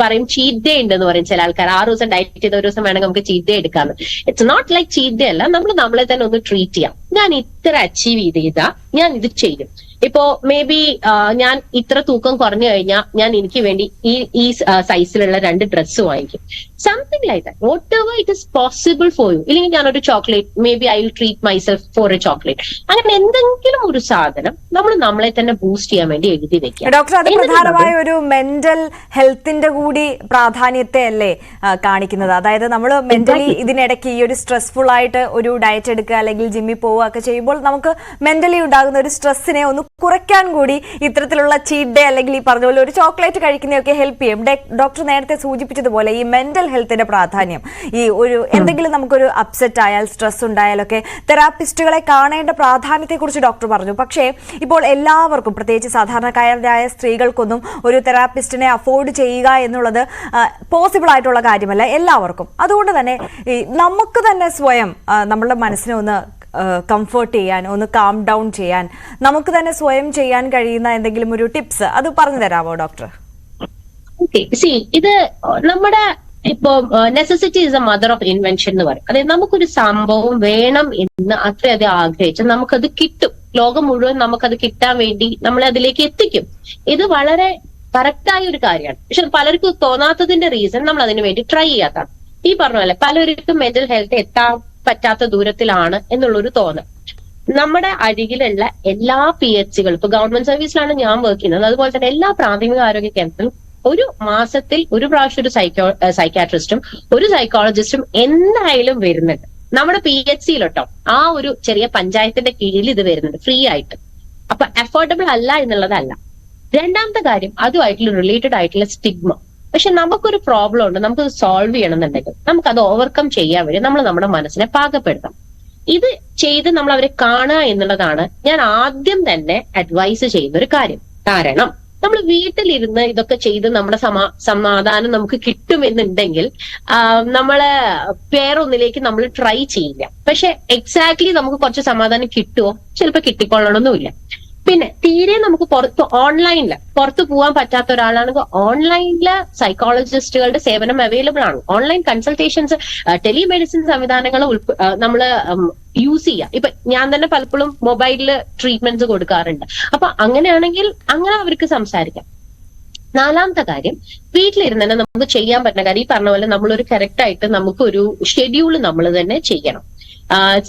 പറയും ചീറ്റ് ഡേ ഉണ്ടെന്ന് പറയും ചില ആൾക്കാർ. 6 ദിവസം ഡയറ്റ് ചെയ്ത 1 ദിവസം വേണമെങ്കിൽ നമുക്ക് ചീറ്റ് ഡേ എടുക്കാന്ന്. It's not like cheat day അല്ല, നമ്മൾ നമ്മളെ തന്നെ ഒന്ന് ട്രീറ്റ് ചെയ്യാം. ഞാൻ ഇത്ര അച്ചീവ് ചെയ്താ ഞാൻ ഇത് ചെയ്യും. ഇപ്പോ മേ ബി ഞാൻ ഇത്ര തൂക്കം കുറഞ്ഞു കഴിഞ്ഞാൽ ഞാൻ എനിക്ക് വേണ്ടി ഈ സൈസിലുള്ള 2 ഡ്രസ്സ് വാങ്ങിക്കും. Something like that, whatever it is possible for you. ഇല്ലെങ്കിൽ ഞാനൊരു chocolate, maybe I will treat myself for a chocolate. അങ്ങനെ എന്തെങ്കിലും ഒരു സാധനം നമ്മൾ നമ്മളെ തന്നെ ബൂസ്റ്റ് ചെയ്യാൻ വേണ്ടി എഴുതി വെക്കുക. ഡോക്ടർ, അത് പ്രധാനമായ ഒരു മെന്റൽ ഹെൽത്തിന്റെ കൂടി പ്രാധാന്യത്തെ അല്ലേ കാണിക്കുന്നത്? അതായത് നമ്മൾ മെന്റലി ഇതിനിടയ്ക്ക് ഈ ഒരു സ്ട്രെസ്ഫുൾ ആയിട്ട് ഒരു ഡയറ്റ് എടുക്കുക അല്ലെങ്കിൽ ജിമ്മിൽ പോവുക ഒക്കെ ചെയ്യുമ്പോൾ നമുക്ക് മെന്റലി ഉണ്ടാകുന്ന ഒരു സ്ട്രെസ്സിനെ ഒന്ന് കുറയ്ക്കാൻ കൂടി ഇത്തരത്തിലുള്ള ചീറ്റ് ഡേ അല്ലെങ്കിൽ ഈ പറഞ്ഞ പോലെ ഒരു ചോക്ലേറ്റ് കഴിക്കുന്നതൊക്കെ ഹെൽപ്പ് ചെയ്യും. ഡോക്ടർ നേരത്തെ സൂചിപ്പിച്ചതുപോലെ ഈ മെന്റൽ ഹെൽത്തിന്റെ പ്രാധാന്യം, ഈ ഒരു എന്തെങ്കിലും നമുക്കൊരു അപ്സെറ്റ് ആയാൽ, സ്ട്രെസ് ഉണ്ടായാലൊക്കെ തെറാപ്പിസ്റ്റുകളെ കാണേണ്ട പ്രാധാന്യത്തെ കുറിച്ച് ഡോക്ടർ പറഞ്ഞു. പക്ഷേ ഇപ്പോൾ എല്ലാവർക്കും, പ്രത്യേകിച്ച് സാധാരണക്കാരായ സ്ത്രീകൾക്കൊന്നും ഒരു തെറാപ്പിസ്റ്റിനെ അഫോർഡ് ചെയ്യുക എന്നുള്ളത് പോസിബിൾ ആയിട്ടുള്ള കാര്യമല്ല എല്ലാവർക്കും. അതുകൊണ്ട് തന്നെ നമുക്ക് തന്നെ സ്വയം നമ്മളുടെ മനസ്സിനെ ഒന്ന് കംഫർട്ട് ചെയ്യാൻ, ഒന്ന് കാം ഡൗൺ ചെയ്യാൻ നമുക്ക് തന്നെ സ്വയം ചെയ്യാൻ കഴിയുന്ന എന്തെങ്കിലും ഒരു ടിപ്സ് അത് പറഞ്ഞു തരാമോ ഡോക്ടർ? ഇത് നമ്മുടെ ഇപ്പൊ necessity is A mother of invention എന്ന് പറയും. അതായത് നമുക്കൊരു സംഭവം വേണം എന്ന് അത്രയധികം ആഗ്രഹിച്ചാൽ നമുക്കത് കിട്ടും. ലോകം മുഴുവൻ നമുക്കത് കിട്ടാൻ വേണ്ടി നമ്മളെ അതിലേക്ക് എത്തിക്കും. ഇത് വളരെ കറക്റ്റായ ഒരു കാര്യമാണ്. പക്ഷെ പലർക്കും തോന്നാത്തതിന്റെ റീസൺ നമ്മൾ അതിനു വേണ്ടി ട്രൈ ചെയ്യാത്തതാണ്. ഈ പറഞ്ഞ പോലെ പലർക്കും മെന്റൽ ഹെൽത്ത് എത്താൻ പറ്റാത്ത ദൂരത്തിലാണ് എന്നുള്ളൊരു തോന്നൽ. നമ്മുടെ അരികിലുള്ള എല്ലാ PHCകളും, ഇപ്പൊ ഗവൺമെന്റ് സർവീസിലാണ് ഞാൻ വർക്ക് ചെയ്യുന്നത്, അതുപോലെ തന്നെ എല്ലാ പ്രാഥമിക ആരോഗ്യ കേന്ദ്രത്തിലും ഒരു മാസത്തിൽ ഒരു പ്രാവശ്യം ഒരു സൈക്കാട്രിസ്റ്റും ഒരു സൈക്കോളജിസ്റ്റും എന്തായാലും വരുന്നുണ്ട്. നമ്മുടെ PHCയിലോട്ടോ ആ ഒരു ചെറിയ പഞ്ചായത്തിന്റെ കീഴിൽ ഇത് വരുന്നുണ്ട് ഫ്രീ ആയിട്ട്. അപ്പൊ അഫോർഡബിൾ അല്ല എന്നുള്ളതല്ല. രണ്ടാമത്തെ കാര്യം, അതുമായിട്ടുള്ള റിലേറ്റഡ് ആയിട്ടുള്ള സ്റ്റിഗ്മ. പക്ഷെ നമുക്കൊരു പ്രോബ്ലം ഉണ്ട്, നമുക്ക് സോൾവ് ചെയ്യണമെന്നുണ്ടെങ്കിൽ നമുക്കത് ഓവർകം ചെയ്യാൻ വേണ്ടി നമ്മൾ നമ്മുടെ മനസ്സിനെ പാകപ്പെടുത്തണം. ഇത് ചെയ്ത് നമ്മൾ അവരെ കാണുക എന്നുള്ളതാണ് ഞാൻ ആദ്യം തന്നെ അഡ്വൈസ് ചെയ്യുന്ന ഒരു കാര്യം. കാരണം നമ്മൾ വീട്ടിലിരുന്ന് ഇതൊക്കെ ചെയ്ത് നമ്മുടെ സമാധാനം നമുക്ക് കിട്ടുമെന്നുണ്ടെങ്കിൽ നമ്മള് വേറൊന്നിലേക്ക് നമ്മൾ ട്രൈ ചെയ്യില്ല. പക്ഷെ എക്സാക്ട്ലി നമുക്ക് കുറച്ച് സമാധാനം കിട്ടുമോ? ചിലപ്പോൾ കിട്ടിക്കൊള്ളണമെന്നില്ല. പിന്നെ തീരെ നമുക്ക് പുറത്ത് പോകാൻ പറ്റാത്ത ഒരാളാണെങ്കിൽ ഓൺലൈനില് സൈക്കോളജിസ്റ്റുകളുടെ സേവനം അവൈലബിൾ ആണ്. ഓൺലൈൻ കൺസൾട്ടേഷൻസ്, ടെലിമെഡിസിൻ സംവിധാനങ്ങൾ നമ്മൾ യൂസ് ചെയ്യാം. ഇപ്പൊ ഞാൻ തന്നെ പലപ്പോഴും മൊബൈലില് ട്രീറ്റ്മെന്റ്സ് കൊടുക്കാറുണ്ട്. അപ്പൊ അങ്ങനെയാണെങ്കിൽ അങ്ങനെ അവർക്ക് സംസാരിക്കാം. നാലാമത്തെ കാര്യം, വീട്ടിലിരുന്ന് തന്നെ നമുക്ക് ചെയ്യാൻ പറ്റുന്ന കാര്യം, ഈ പറഞ്ഞ പോലെ നമ്മളൊരു കറക്റ്റ് ആയിട്ട് നമുക്കൊരു ഷെഡ്യൂൾ നമ്മൾ തന്നെ ചെയ്യണം.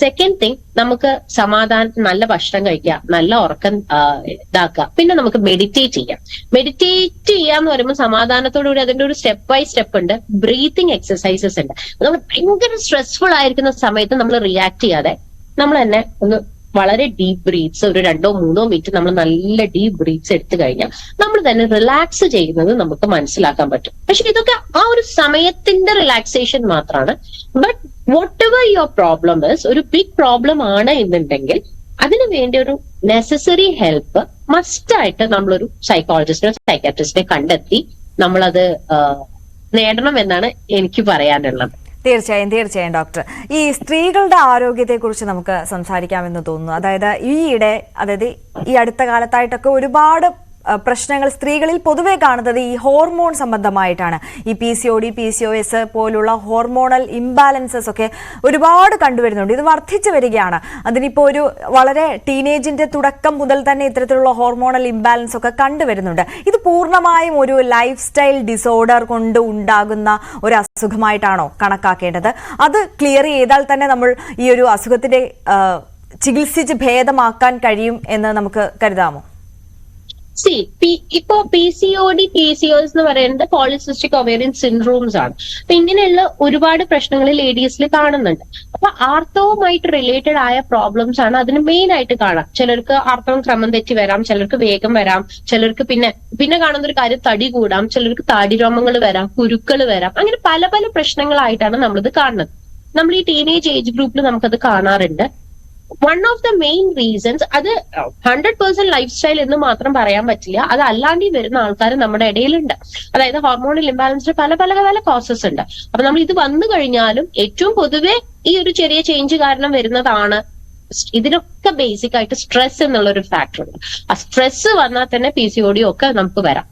സെക്കൻഡ് തിങ്, നമുക്ക് സമാധാനം, നല്ല ഭക്ഷണം കഴിക്കുക, നല്ല ഉറക്കം ഇതാക്കുക. പിന്നെ നമുക്ക് മെഡിറ്റേറ്റ് ചെയ്യാം. മെഡിറ്റേറ്റ് ചെയ്യാന്ന് പറയുമ്പോൾ സമാധാനത്തോടുകൂടി അതിന്റെ ഒരു സ്റ്റെപ്പ് ബൈ സ്റ്റെപ്പ് ഉണ്ട്. ബ്രീത്തിങ് എക്സസൈസസ് ഉണ്ട്. നമ്മൾ ഭയങ്കര സ്ട്രെസ്ഫുൾ ആയിരിക്കുന്ന സമയത്ത് നമ്മൾ റിയാക്ട് ചെയ്യാതെ നമ്മൾ തന്നെ ഒന്ന് വളരെ ഡീപ്പ് ബ്രീത്ത്സ്, ഒരു 2-3 മിനിറ്റ് നമ്മൾ നല്ല ഡീപ്പ് ബ്രീത്ത്സ് എടുത്തു കഴിഞ്ഞാൽ നമ്മൾ തന്നെ റിലാക്സ് ചെയ്യുന്നത് നമുക്ക് മനസ്സിലാക്കാൻ പറ്റും. പക്ഷെ ഇതൊക്കെ ആ ഒരു സമയത്തിന്റെ റിലാക്സേഷൻ മാത്രമാണ്. But what ever your problem is, ഒരു ബിഗ് പ്രോബ്ലം ആണ് എന്നുണ്ടെങ്കിൽ അതിനു വേണ്ടി ഒരു നെസസറി ഹെൽപ്പ് മസ്റ്റ് ആയിട്ട് നമ്മളൊരു സൈക്കോളജിസ്റ്റിനെ സൈക്കാട്രിസ്റ്റിനെ കണ്ടെത്തി നമ്മളത് നേടണം എന്നാണ് എനിക്ക് പറയാനുള്ളത്. തീർച്ചയായും ഡോക്ടർ. ഈ സ്ത്രീകളുടെ ആരോഗ്യത്തെക്കുറിച്ച് നമുക്ക് സംസാരിക്കാമെന്ന് തോന്നുന്നു. അതായത് ഈ അടുത്ത കാലത്തായിട്ടൊക്കെ ഒരുപാട് പ്രശ്നങ്ങൾ സ്ത്രീകളിൽ പൊതുവെ കാണുന്നത് ഈ ഹോർമോൺ സംബന്ധമായിട്ടാണ്. ഈ PCOD, PCOS പോലുള്ള ഹോർമോണൽ ഇംബാലൻസസ് ഒക്കെ ഒരുപാട് കണ്ടുവരുന്നുണ്ട്. ഇത് വർദ്ധിച്ചു വരികയാണ്. അതിനിപ്പോൾ ഒരു വളരെ ടീനേജിന്റെ തുടക്കം മുതൽ തന്നെ ഇത്തരത്തിലുള്ള ഹോർമോണൽ ഇംബാലൻസ് ഒക്കെ കണ്ടുവരുന്നുണ്ട്. ഇത് പൂർണ്ണമായും ഒരു ലൈഫ് സ്റ്റൈൽ ഡിസോർഡർ കൊണ്ട് ഉണ്ടാകുന്ന ഒരു അസുഖമായിട്ടാണോ കണക്കാക്കേണ്ടത്? അത് ക്ലിയർ ചെയ്താൽ തന്നെ നമ്മൾ ഈ ഒരു അസുഖത്തിന്റെ ചികിത്സിച്ച് ഭേദമാക്കാൻ കഴിയും എന്ന് നമുക്ക് കരുതാമോ? ഇപ്പോ PCOD, PCOS എന്ന് പറയുന്നത് പോളിസിസ്റ്റിക് ഒവേറിയൻ സിൻഡ്രോംസ് ആണ്. അപ്പൊ ഇങ്ങനെയുള്ള ഒരുപാട് പ്രശ്നങ്ങൾ ലേഡീസിൽ കാണുന്നുണ്ട്. അപ്പൊ ആർത്തവുമായിട്ട് റിലേറ്റഡ് ആയ പ്രോബ്ലംസ് ആണ് അതിന് മെയിൻ ആയിട്ട് കാണാം. ചിലർക്ക് ആർത്തവം ക്രമം തെറ്റി വരാം, ചിലർക്ക് വേഗം വരാം, ചിലർക്ക് പിന്നെ കാണുന്ന ഒരു കാര്യം തടി കൂടാം, ചിലർക്ക് താടിരോമങ്ങൾ വരാം, കുരുക്കൾ വരാം. അങ്ങനെ പല പല പ്രശ്നങ്ങളായിട്ടാണ് നമ്മളിത് കാണുന്നത്. നമ്മൾ ഈ ടീനേജ് ഏജ് ഗ്രൂപ്പിൽ നമുക്കത് കാണാറുണ്ട്. One of the main reasons, അത് 100% ലൈഫ് സ്റ്റൈൽ എന്ന് മാത്രം പറയാൻ പറ്റില്ല, അത് അല്ലാണ്ട് വരുന്ന ആൾക്കാർ നമ്മുടെ ഇടയിലുണ്ട്. അതായത് ഹോർമോണൽ ഇംബാലൻസിന് പല പല പല കോസസ് ഉണ്ട്. അപ്പൊ നമ്മൾ ഇത് വന്നു കഴിഞ്ഞാലും ഏറ്റവും പൊതുവെ ഈ ഒരു ചെറിയ ചേഞ്ച് കാരണം വരുന്നതാണ്. ഇതിനൊക്കെ ബേസിക് ആയിട്ട് സ്ട്രെസ് എന്നുള്ള ഒരു ഫാക്ടർ ഉണ്ട്. ആ സ്ട്രെസ് വന്നാൽ തന്നെ PCOD ഒക്കെ നമുക്ക് വരാം.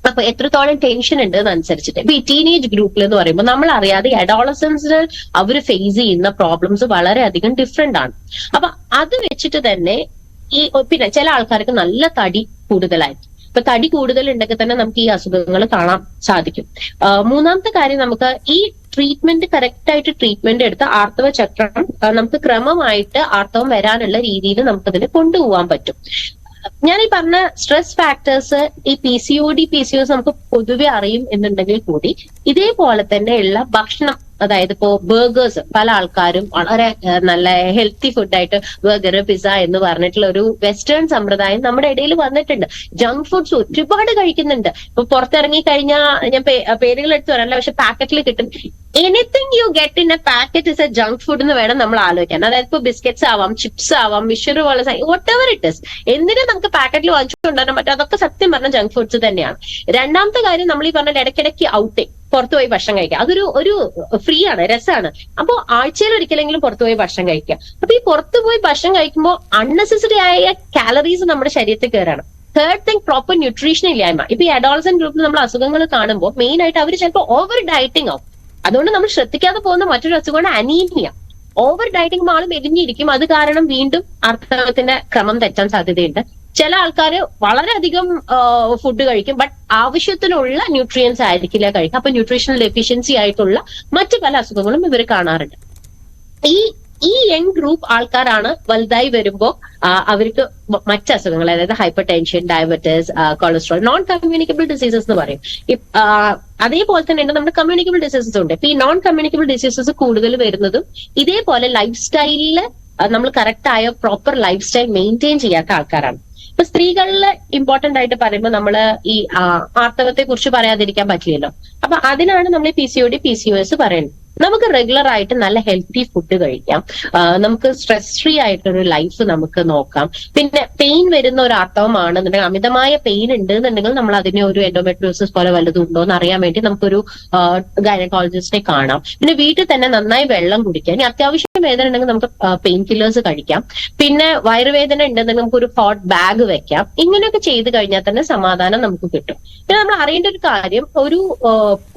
അപ്പൊ എത്രത്തോളം ടെൻഷൻ ഉണ്ട് എന്നനുസരിച്ചിട്ട് ഇപ്പൊ ഈ ടീനേജ് ഗ്രൂപ്പിൽ എന്ന് പറയുമ്പോൾ നമ്മൾ അറിയാതെ അഡോളസൻസിന് അവർ ഫേസ് ചെയ്യുന്ന പ്രോബ്ലംസ് വളരെയധികം ഡിഫറെന്റ് ആണ്. അപ്പൊ അത് വെച്ചിട്ട് തന്നെ പിന്നെ ചില ആൾക്കാർക്ക് നല്ല തടി കൂടുതലായിരിക്കും. ഇപ്പൊ തടി കൂടുതൽ ഉണ്ടെങ്കിൽ തന്നെ നമുക്ക് ഈ അസുഖങ്ങൾ കാണാൻ സാധിക്കും. മൂന്നാമത്തെ കാര്യം, നമുക്ക് ഈ ട്രീറ്റ്മെന്റ് കറക്റ്റ് ആയിട്ട് ട്രീറ്റ്മെന്റ് എടുത്ത് ആർത്തവ ചക്രം നമുക്ക് ക്രമമായിട്ട് ആർത്തവം വരാനുള്ള രീതിയിൽ നമുക്കതിനെ കൊണ്ടുപോകാൻ പറ്റും. ഞാൻ ഈ പറഞ്ഞ സ്ട്രെസ് ഫാക്ടേഴ്സ്, ഈ PCOD, PCOS നമുക്ക് പൊതുവെ അറിയും എന്നുണ്ടെങ്കിൽ കൂടി ഇതേപോലെ തന്നെയുള്ള ഭക്ഷണം, അതായത് ഇപ്പോ ബർഗേഴ്സ്, പല ആൾക്കാരും വളരെ നല്ല ഹെൽത്തി ഫുഡായിട്ട് ബർഗർ, പിസ്സ എന്ന് പറഞ്ഞിട്ടുള്ള ഒരു വെസ്റ്റേൺ സമ്പ്രദായം നമ്മുടെ ഇടയിൽ വന്നിട്ടുണ്ട്. ജങ്ക് ഫുഡ്സ് ഒരുപാട് കഴിക്കുന്നുണ്ട്. ഇപ്പൊ പുറത്തിറങ്ങി കഴിഞ്ഞാൽ ഞാൻ പേരുകൾ എടുത്ത് പറയല്ല, പക്ഷെ പാക്കറ്റിൽ കിട്ടും. Anything you get in A packet is A junk food എന്ന് വേണം നമ്മൾ ആലോചിക്കാൻ. അതായത് ഇപ്പൊ ബിസ്ക്കറ്റ്സ് ആവാം, ചിപ്സ് ആവാം, മിഷർ പോലെ വോട്ട് എവർ ഇറ്റ് ഇസ്, എന്തിനാ നമുക്ക് പാക്കറ്റിൽ വാങ്ങിച്ചുകൊണ്ടുവരാൻ പറ്റും, അതൊക്കെ സത്യം പറഞ്ഞ ജങ്ക് ഫുഡ്സ് തന്നെയാണ്. രണ്ടാമത്തെ കാര്യം, നമ്മൾ ഈ പറഞ്ഞ ഇടയ്ക്കിടയ്ക്ക് ഔട്ടിങ്, പുറത്തു പോയി ഭക്ഷണം കഴിക്കുക, അതൊരു ഫ്രീ ആണ്, രസമാണ്. അപ്പോ ആഴ്ചയിൽ ഒരിക്കലെങ്കിലും പുറത്തു പോയി ഭക്ഷണം കഴിക്കുക. അപ്പൊ ഈ പുറത്തു പോയി ഭക്ഷണം കഴിക്കുമ്പോൾ അൺനെസസറി ആയ കാലറീസ് നമ്മുടെ ശരീരത്തിൽ കയറാണ്. തേർഡ് തിങ്, പ്രോപ്പർ ന്യൂട്രീഷൻ ഇല്ലായ്മ. ഇപ്പൊ ഈ അഡോളസന്റ് ഗ്രൂപ്പിൽ നമ്മൾ അസുഖങ്ങൾ കാണുമ്പോൾ മെയിൻ ആയിട്ട് അവർ ചിലപ്പോൾ ഓവർ ഡയറ്റിംഗ് ആവും. അതുകൊണ്ട് നമ്മൾ ശ്രദ്ധിക്കാതെ പോകുന്ന മറ്റൊരു അസുഖമാണ് അനീമിയ. ഓവർ ഡയറ്റിംഗ് ആൾ മെലിഞ്ഞിരിക്കും, അത് കാരണം വീണ്ടും ആർത്തവത്തിന്റെ ക്രമം തെറ്റാൻ സാധ്യതയുണ്ട്. ചില ആൾക്കാർ വളരെയധികം ഫുഡ് കഴിക്കും, ബട്ട് ആവശ്യത്തിനുള്ള ന്യൂട്രിയൻസ് ആയിരിക്കില്ല കഴിക്കുക. അപ്പൊ ന്യൂട്രീഷണൽ ഡെഫിഷ്യൻസി ആയിട്ടുള്ള മറ്റു പല അസുഖങ്ങളും ഇവർ കാണാറുണ്ട്. ഈ യങ് ഗ്രൂപ്പ് ആൾക്കാരാണ് വലുതായി വരുമ്പോൾ അവർക്ക് മറ്റ് അസുഖങ്ങൾ, അതായത് hyper tension, diabetes, cholesterol, non communicable diseases എന്ന് പറയും. അതേപോലെ തന്നെ നമ്മുടെ കമ്മ്യൂണിക്കബിൾ ഡിസീസസ് ഉണ്ട്. ഇപ്പൊ ഈ നോൺ കമ്മ്യൂണിക്കബിൾ ഡിസീസസ് കൂടുതൽ വരുന്നതും ഇതേപോലെ ലൈഫ് സ്റ്റൈലില് നമ്മൾ കറക്റ്റ് ആയ പ്രോപ്പർ ലൈഫ് സ്റ്റൈൽ മെയിൻറ്റെയിൻ ചെയ്യാത്ത ആൾക്കാരാണ്. ഇപ്പൊ സ്ത്രീകളിൽ ഇമ്പോർട്ടന്റ് ആയിട്ട് പറയുമ്പോൾ നമ്മള് ഈ ആർത്തവത്തെ കുറിച്ച് പറയാതിരിക്കാൻ പറ്റില്ലല്ലോ. അപ്പൊ അതിനാണ് നമ്മൾ PCOD PCOS പറയുന്നത്. നമുക്ക് റെഗുലർ ആയിട്ട് നല്ല ഹെൽത്തി ഫുഡ് കഴിക്കാം, നമുക്ക് സ്ട്രെസ് ഫ്രീ ആയിട്ടൊരു ലൈഫ് നമുക്ക് നോക്കാം. പിന്നെ പെയിൻ വരുന്ന ഒരു ആർത്തവമാണെന്നുണ്ടെങ്കിൽ, അമിതമായ പെയിൻ ഉണ്ട് എന്നുണ്ടെങ്കിൽ നമ്മൾ അതിനെ ഒരു എൻഡോമെട്രിയോസിസ് പോലെ വല്ലതും ഉണ്ടോ എന്ന് അറിയാൻ വേണ്ടി നമുക്കൊരു ഗൈനക്കോളജിസ്റ്റിനെ കാണാം. പിന്നെ വീട്ടിൽ തന്നെ നന്നായി വെള്ളം കുടിക്കാം. ഇനി അത്യാവശ്യം വേദന ഉണ്ടെങ്കിൽ നമുക്ക് പെയിൻ കില്ലേഴ്സ് കഴിക്കാം. പിന്നെ വയറുവേദന ഉണ്ടെന്നുണ്ടെങ്കിൽ നമുക്കൊരു ഹോട്ട് ബാഗ് വെക്കാം. ഇങ്ങനെയൊക്കെ ചെയ്ത് കഴിഞ്ഞാൽ തന്നെ സമാധാനം നമുക്ക് കിട്ടും. പിന്നെ നമ്മൾ അറിയേണ്ട ഒരു കാര്യം,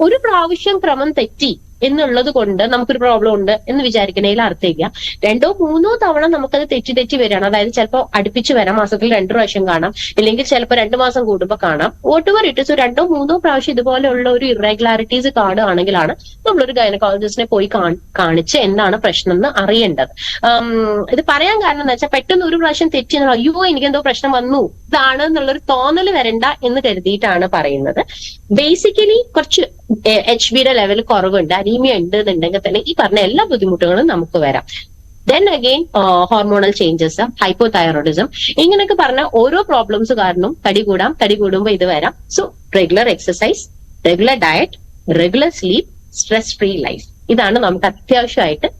ഒരു പ്രാവശ്യം ക്രമം തെറ്റി എന്നുള്ളത് കൊണ്ട് നമുക്കൊരു പ്രോബ്ലം ഉണ്ട് എന്ന് വിചാരിക്കണേൽ അർത്ഥമില്ല. 2 or 3 തവണ നമുക്കത് തെറ്റി വരികയാണ്. അതായത് ചിലപ്പോൾ അടുപ്പിച്ച് വരാം, മാസത്തിൽ 2 പ്രാവശ്യം കാണാം, ഇല്ലെങ്കിൽ ചിലപ്പോൾ 2 മാസം കൂടുമ്പോൾ കാണാം. വോട്ടെവർ ഇറ്റ് ഇസ് 2 or 3 പ്രാവശ്യം ഇതുപോലെയുള്ള ഒരു ഇറഗുലാരിറ്റീസ് കാണുകയാണെങ്കിലാണ് നമ്മളൊരു ഗൈനക്കോളജിസ്റ്റിനെ പോയി കാണിച്ച് എന്താണ് പ്രശ്നം എന്ന് അറിയേണ്ടത്. ഇത് പറയാൻ കാരണം എന്ന് വെച്ചാൽ പെട്ടെന്ന് ഒരു പ്രാവശ്യം തെറ്റി, അയ്യോ എനിക്കെന്തോ പ്രശ്നം വന്നു ഇതാണ് എന്നുള്ളൊരു തോന്നൽ വരണ്ട എന്ന് കരുതിയിട്ടാണ് പറയുന്നത്. ബേസിക്കലി കുറച്ച് HBയുടെ ലെവൽ കുറവുണ്ട്, അനീമിയ ഉണ്ട് എന്നുണ്ടെങ്കിൽ തന്നെ ഈ പറഞ്ഞ എല്ലാ ബുദ്ധിമുട്ടുകളും നമുക്ക് വരാം. Then again hormonal changes, hypothyroidism, ഇങ്ങനെയൊക്കെ പറഞ്ഞ ഓരോ പ്രോബ്ലംസ് കാരണം തടി കൂടാം, തടി കൂടുമ്പോൾ ഇത് വരാം. So regular exercise, regular diet, regular sleep, stress free life, ഇതാണ് നമുക്ക് അത്യാവശ്യമായിട്ട്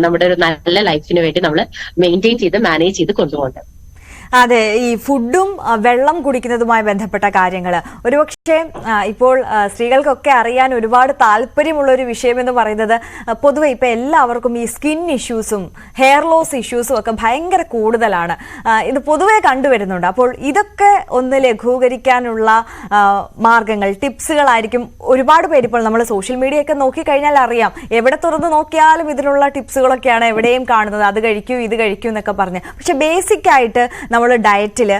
നമ്മുടെ ഒരു നല്ല ലൈഫിന് വേണ്ടി നമ്മൾ മെയിൻറ്റെയിൻ ചെയ്ത് മാനേജ് ചെയ്ത് കൊണ്ടുപോകേണ്ടത്. അതെ, ഈ ഫുഡും വെള്ളം കുടിക്കുന്നതുമായി ബന്ധപ്പെട്ട കാര്യങ്ങൾ ഒരുപക്ഷെ ഇപ്പോൾ സ്ത്രീകൾക്കൊക്കെ അറിയാൻ ഒരുപാട് താല്പര്യമുള്ള ഒരു വിഷയം എന്ന് പറയുന്നത് പൊതുവെ ഇപ്പം എല്ലാവർക്കും ഈ സ്കിൻ ഇഷ്യൂസും ഹെയർ ലോസ് ഇഷ്യൂസും ഒക്കെ ഭയങ്കര കൂടുതലാണ്. ഇത് പൊതുവെ കണ്ടുവരുന്നുണ്ട്. അപ്പോൾ ഇതൊക്കെ ഒന്ന് ലഘൂകരിക്കാനുള്ള മാർഗങ്ങൾ, ടിപ്സുകളായിരിക്കും ഒരുപാട് പേര് ഇപ്പോൾ നമ്മൾ സോഷ്യൽ മീഡിയ ഒക്കെ നോക്കിക്കഴിഞ്ഞാൽ അറിയാം, എവിടെ തുറന്ന് നോക്കിയാലും ഇതിനുള്ള ടിപ്സുകളൊക്കെയാണ് എവിടെയും കാണുന്നത്. അത് കഴിക്കൂ, ഇത് കഴിക്കൂ എന്നൊക്കെ പറഞ്ഞ്. പക്ഷെ ബേസിക് ആയിട്ട് നമ്മൾ ഡയറ്റിൽ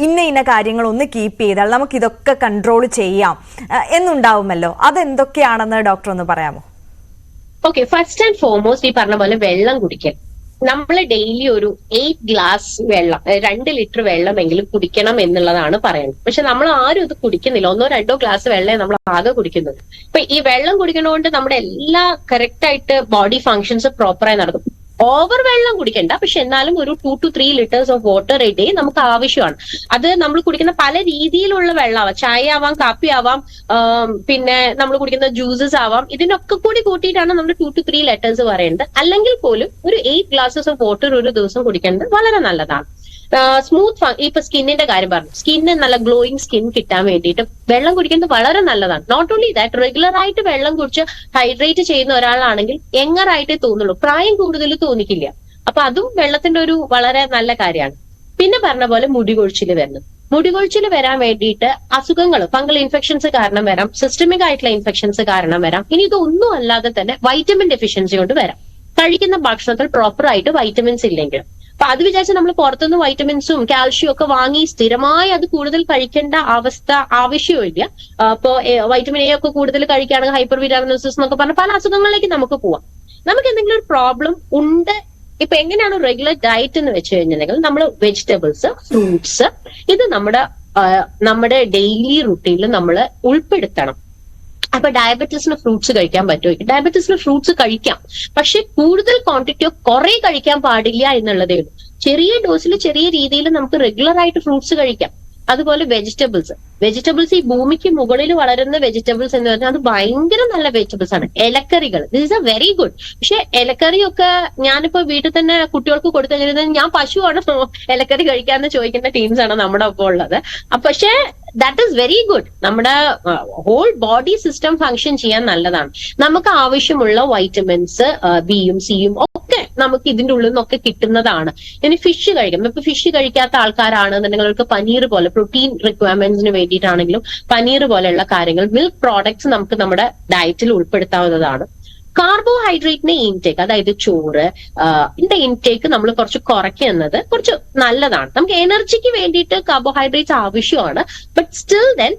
ഇന്ന കാര്യങ്ങൾ ഒന്ന് കീപ്പ് ചെയ്താൽ നമുക്ക് ഇതൊക്കെ കൺട്രോൾ ചെയ്യാം എന്നുണ്ടാവുമല്ലോ. അതെന്തൊക്കെയാണെന്ന് ഡോക്ടർ ഒന്ന് പറയാമോ? ഓക്കെ, ഫസ്റ്റ് ആൻഡ് ഫോർമോസ്റ്റ് ഈ പറഞ്ഞ പോലെ വെള്ളം കുടിക്കൽ. നമ്മൾ ഡെയിലി ഒരു 8 ഗ്ലാസ് വെള്ളം, 2 ലിറ്റർ വെള്ളമെങ്കിലും കുടിക്കണം എന്നുള്ളതാണ് പറയുന്നത്. പക്ഷെ നമ്മൾ ആരും ഇത് കുടിക്കുന്നില്ല. 1 or 2 ഗ്ലാസ് വെള്ളമേ നമ്മൾ ആകെ കുടിക്കുന്നത്. ഇപ്പൊ ഈ വെള്ളം കുടിക്കുന്നതുകൊണ്ട് നമ്മുടെ എല്ലാ കറക്റ്റ് ആയിട്ട് ബോഡി ഫങ്ഷൻസ് പ്രോപ്പറായി നടക്കും. ഓവർ വെള്ളം കുടിക്കണ്ട, പക്ഷെ എന്നാലും ഒരു 2 to 3 litres of water A day നമുക്ക് ആവശ്യമാണ്. അത് നമ്മൾ കുടിക്കുന്ന പല രീതിയിലുള്ള വെള്ളമാവാം, ചായ ആവാം, കാപ്പി ആവാം, പിന്നെ നമ്മൾ കുടിക്കുന്ന ജ്യൂസസ് ആവാം. ഇതിനൊക്കെ കൂടി കൂട്ടിയിട്ടാണ് നമ്മൾ 2 to 3 ലിറ്റേഴ്സ് പറയുന്നത്. അല്ലെങ്കിൽ പോലും ഒരു 8 ഗ്ലാസസ് ഓഫ് വാട്ടർ ഒരു ദിവസം കുടിക്കേണ്ടത് വളരെ നല്ലതാണ്. സ്മൂത്ത്, ഇപ്പൊ സ്കിന്നിന്റെ കാര്യം പറഞ്ഞു, സ്കിന്നിന് നല്ല ഗ്ലോയിങ് സ്കിൻ കിട്ടാൻ വേണ്ടിയിട്ട് വെള്ളം കുടിക്കുന്നത് വളരെ നല്ലതാണ്. നോട്ട് ഓൺലി ദാറ്റ്, റെഗുലർ ആയിട്ട് വെള്ളം കുടിച്ച് ഹൈഡ്രേറ്റ് ചെയ്യുന്ന ഒരാളാണെങ്കിൽ യങ്ങറായിട്ടേ തോന്നുള്ളൂ, പ്രായം കൂടുതൽ തോന്നിക്കില്ല. അപ്പൊ അതും വെള്ളത്തിന്റെ ഒരു വളരെ നല്ല കാര്യമാണ്. പിന്നെ പറഞ്ഞ പോലെ മുടികൊഴിച്ചിൽ വരുന്നത്, മുടികൊഴിച്ചിൽ വരാൻ വേണ്ടിയിട്ട് അസുഖങ്ങൾ, ഫംഗൽ ഇൻഫെക്ഷൻസ് കാരണം വരാം, സിസ്റ്റമിക് ആയിട്ടുള്ള ഇൻഫെക്ഷൻസ് കാരണം വരാം. ഇനി ഇതൊന്നും അല്ലാതെ തന്നെ വൈറ്റമിൻ ഡെഫിഷ്യൻസി കൊണ്ട് വരാം. കഴിക്കുന്ന ഭക്ഷണത്തിൽ പ്രോപ്പർ ആയിട്ട് വൈറ്റമിൻസ് ഇല്ലെങ്കിൽ. അപ്പൊ അത് വിചാരിച്ച് നമ്മൾ പുറത്തുനിന്ന് വൈറ്റമിൻസും കാൽഷ്യം ഒക്കെ വാങ്ങി സ്ഥിരമായി അത് കൂടുതൽ കഴിക്കേണ്ട അവസ്ഥ ആവശ്യമില്ല. ഇപ്പോ വൈറ്റമിൻ എ ഒക്കെ കൂടുതൽ കഴിക്കുകയാണെങ്കിൽ ഹൈപ്പർ വിറ്റാമിനോസിസ് എന്നൊക്കെ പറഞ്ഞ പല അസുഖങ്ങളിലേക്ക് നമുക്ക് പോവാം. നമുക്ക് എന്തെങ്കിലും ഒരു പ്രോബ്ലം ഉണ്ട്. ഇപ്പൊ എങ്ങനെയാണ് റെഗുലർ ഡയറ്റ് എന്ന് വെച്ച് കഴിഞ്ഞിട്ടുണ്ടെങ്കിൽ നമ്മൾ വെജിറ്റബിൾസ്, ഫ്രൂട്ട്സ്, ഇത് നമ്മുടെ ഡെയിലി റുട്ടീനിൽ നമ്മൾ ഉൾപ്പെടുത്തണം. അപ്പൊ ഡയബറ്റീസിന് ഫ്രൂട്ട്സ് കഴിക്കാൻ പറ്റുമോ? ഡയബറ്റീസിന് ഫ്രൂട്ട്സ് കഴിക്കാം, പക്ഷെ കൂടുതൽ ക്വാണ്ടിറ്റിയോ കുറെ കഴിക്കാൻ പാടില്ല എന്നുള്ളതേ ഉള്ളൂ. ചെറിയ ഡോസിൽ ചെറിയ രീതിയിൽ നമുക്ക് റെഗുലർ ആയിട്ട് ഫ്രൂട്ട്സ് കഴിക്കാം. അതുപോലെ വെജിറ്റബിൾസ് ഈ ഭൂമിക്ക് മുകളിൽ വളരുന്ന വെജിറ്റബിൾസ് എന്ന് പറഞ്ഞാൽ അത് ഭയങ്കര നല്ല വെജിറ്റബിൾസ് ആണ്. ഇലക്കറികൾ, ദിസ് ആർ വെരി ഗുഡ്. പക്ഷെ ഇലക്കറിയൊക്കെ ഞാനിപ്പോ വീട്ടിൽ തന്നെ കുട്ടികൾക്ക് കൊടുത്തു കഴിഞ്ഞാൽ ഞാൻ പശുവാണ് ഇലക്കറി കഴിക്കാന്ന് ചോദിക്കുന്ന ടീംസ് ആണ് നമ്മുടെ ഒപ്പം ഉള്ളത്. പക്ഷെ ദാറ്റ് ഈസ് വെരി ഗുഡ്. നമ്മുടെ ഹോൾ ബോഡി സിസ്റ്റം ഫങ്ഷൻ ചെയ്യാൻ നല്ലതാണ്. നമുക്ക് ആവശ്യമുള്ള വൈറ്റമിൻസ് ബിയും സിയും ഒക്കെ നമുക്ക് ഇതിന്റെ ഉള്ളിൽ നിന്നൊക്കെ കിട്ടുന്നതാണ്. ഇനി ഫിഷ് കഴിക്കാം. ഇപ്പൊ ഫിഷ് കഴിക്കാത്ത ആൾക്കാരാണ് നിങ്ങൾക്ക് പനീർ പോലെ പ്രോട്ടീൻ റിക്വയർമെന്റ്സിന് വേണ്ടിയിട്ടാണെങ്കിലും പനീർ പോലെയുള്ള കാര്യങ്ങൾ, മിൽക്ക് പ്രോഡക്ട്സ് നമുക്ക് നമ്മുടെ ഡയറ്റിൽ ഉൾപ്പെടുത്താവുന്നതാണ്. കാർബോഹൈഡ്രേറ്റിന്റെ ഇൻടേക്ക്, അതായത് ചോറ് ഇതിന്റെ ഇൻടേക്ക് നമ്മൾ കുറച്ച് കുറയ്ക്കുന്നത് കുറച്ച് നല്ലതാണ്. നമുക്ക് എനർജിക്ക് വേണ്ടിയിട്ട് കാർബോഹൈഡ്രേറ്റ്സ് ആവശ്യമാണ്. ബട്ട് സ്റ്റിൽ ദെൻ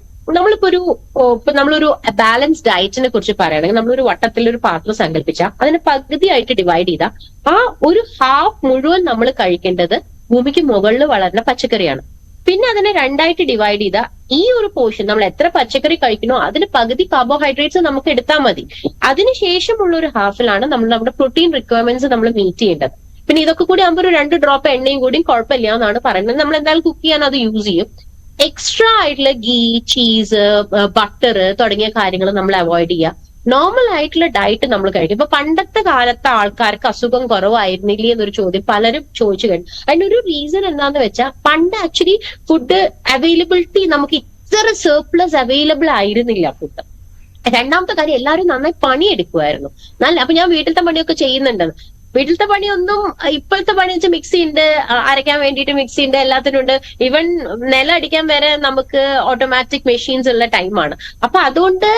നമ്മളൊരു ബാലൻസ് ഡയറ്റിനെ കുറിച്ച് പറയുകയാണെങ്കിൽ നമ്മളൊരു വട്ടത്തിലൊരു പാത്രം സങ്കല്പിച്ചാൽ അതിനെ പകുതിയായിട്ട് ഡിവൈഡ് ചെയ്താൽ ആ ഒരു ഹാഫ് മുഴുവൻ നമ്മൾ കഴിക്കേണ്ടത് ഭൂമിക്ക് മുകളിൽ വളരുന്ന പച്ചക്കറിയാണ്. പിന്നെ അതിനെ 2ആയിട്ട് ഡിവൈഡ് ചെയ്ത ഈ ഒരു പോർഷൻ നമ്മൾ എത്ര പച്ചക്കറി കഴിക്കണോ അതിന് പകുതി കാർബോഹൈഡ്രേറ്റ്സ് നമുക്ക് എടുത്താൽ മതി. അതിനുശേഷമുള്ള ഒരു ഹാഫിലാണ് നമ്മൾ നമ്മുടെ പ്രോട്ടീൻ റിക്വയർമെന്റ്സ് നമ്മൾ മീറ്റ് ചെയ്യേണ്ടത്. പിന്നെ ഇതൊക്കെ കൂടി ആകുമ്പോൾ ഒരു 2 ഡ്രോപ്പ് എണ്ണയും കൂടി കുഴപ്പമില്ല എന്നാണ് പറയുന്നത്. നമ്മൾ എന്തായാലും കുക്ക് ചെയ്യാൻ അത് യൂസ് ചെയ്യും. എക്സ്ട്രാ ആയിട്ടുള്ള ഗീ, ചീസ്, ബട്ടർ തുടങ്ങിയ കാര്യങ്ങൾ നമ്മൾ അവോയ്ഡ് ചെയ്യുക. നോർമൽ ആയിട്ടുള്ള ഡയറ്റ് നമ്മൾ കഴിക്കും. ഇപ്പൊ പണ്ടത്തെ കാലത്തെ ആൾക്കാർക്ക് അസുഖം കുറവായിരുന്നില്ലേ എന്നൊരു ചോദ്യം പലരും ചോദിച്ചു കഴിഞ്ഞു. അതിനൊരു റീസൺ എന്താന്ന് വെച്ചാൽ പണ്ട് ആക്ച്വലി ഫുഡ് അവൈലബിലിറ്റി നമുക്ക് ഇത്ര സർപ്ലസ് അവൈലബിൾ ആയിരുന്നില്ല ഫുഡ്. രണ്ടാമത്തെ കാര്യം എല്ലാവരും നന്നായി പണിയെടുക്കുമായിരുന്നു. അപ്പൊ ഞാൻ വീട്ടിലത്തെ പണിയൊക്കെ ചെയ്യുന്നുണ്ട്. വീട്ടിലത്തെ പണിയൊന്നും ഇപ്പോഴത്തെ പണി വെച്ചാൽ മിക്സി ഉണ്ട്, അരയ്ക്കാൻ വേണ്ടിയിട്ട് മിക്സി ഉണ്ട്, എല്ലാത്തിനും ഉണ്ട്. ഈവൻ നിലം അടിക്കാൻ വരെ നമുക്ക് ഓട്ടോമാറ്റിക് മെഷീൻസ് ഉള്ള ടൈമാണ്. അപ്പൊ അതുകൊണ്ട്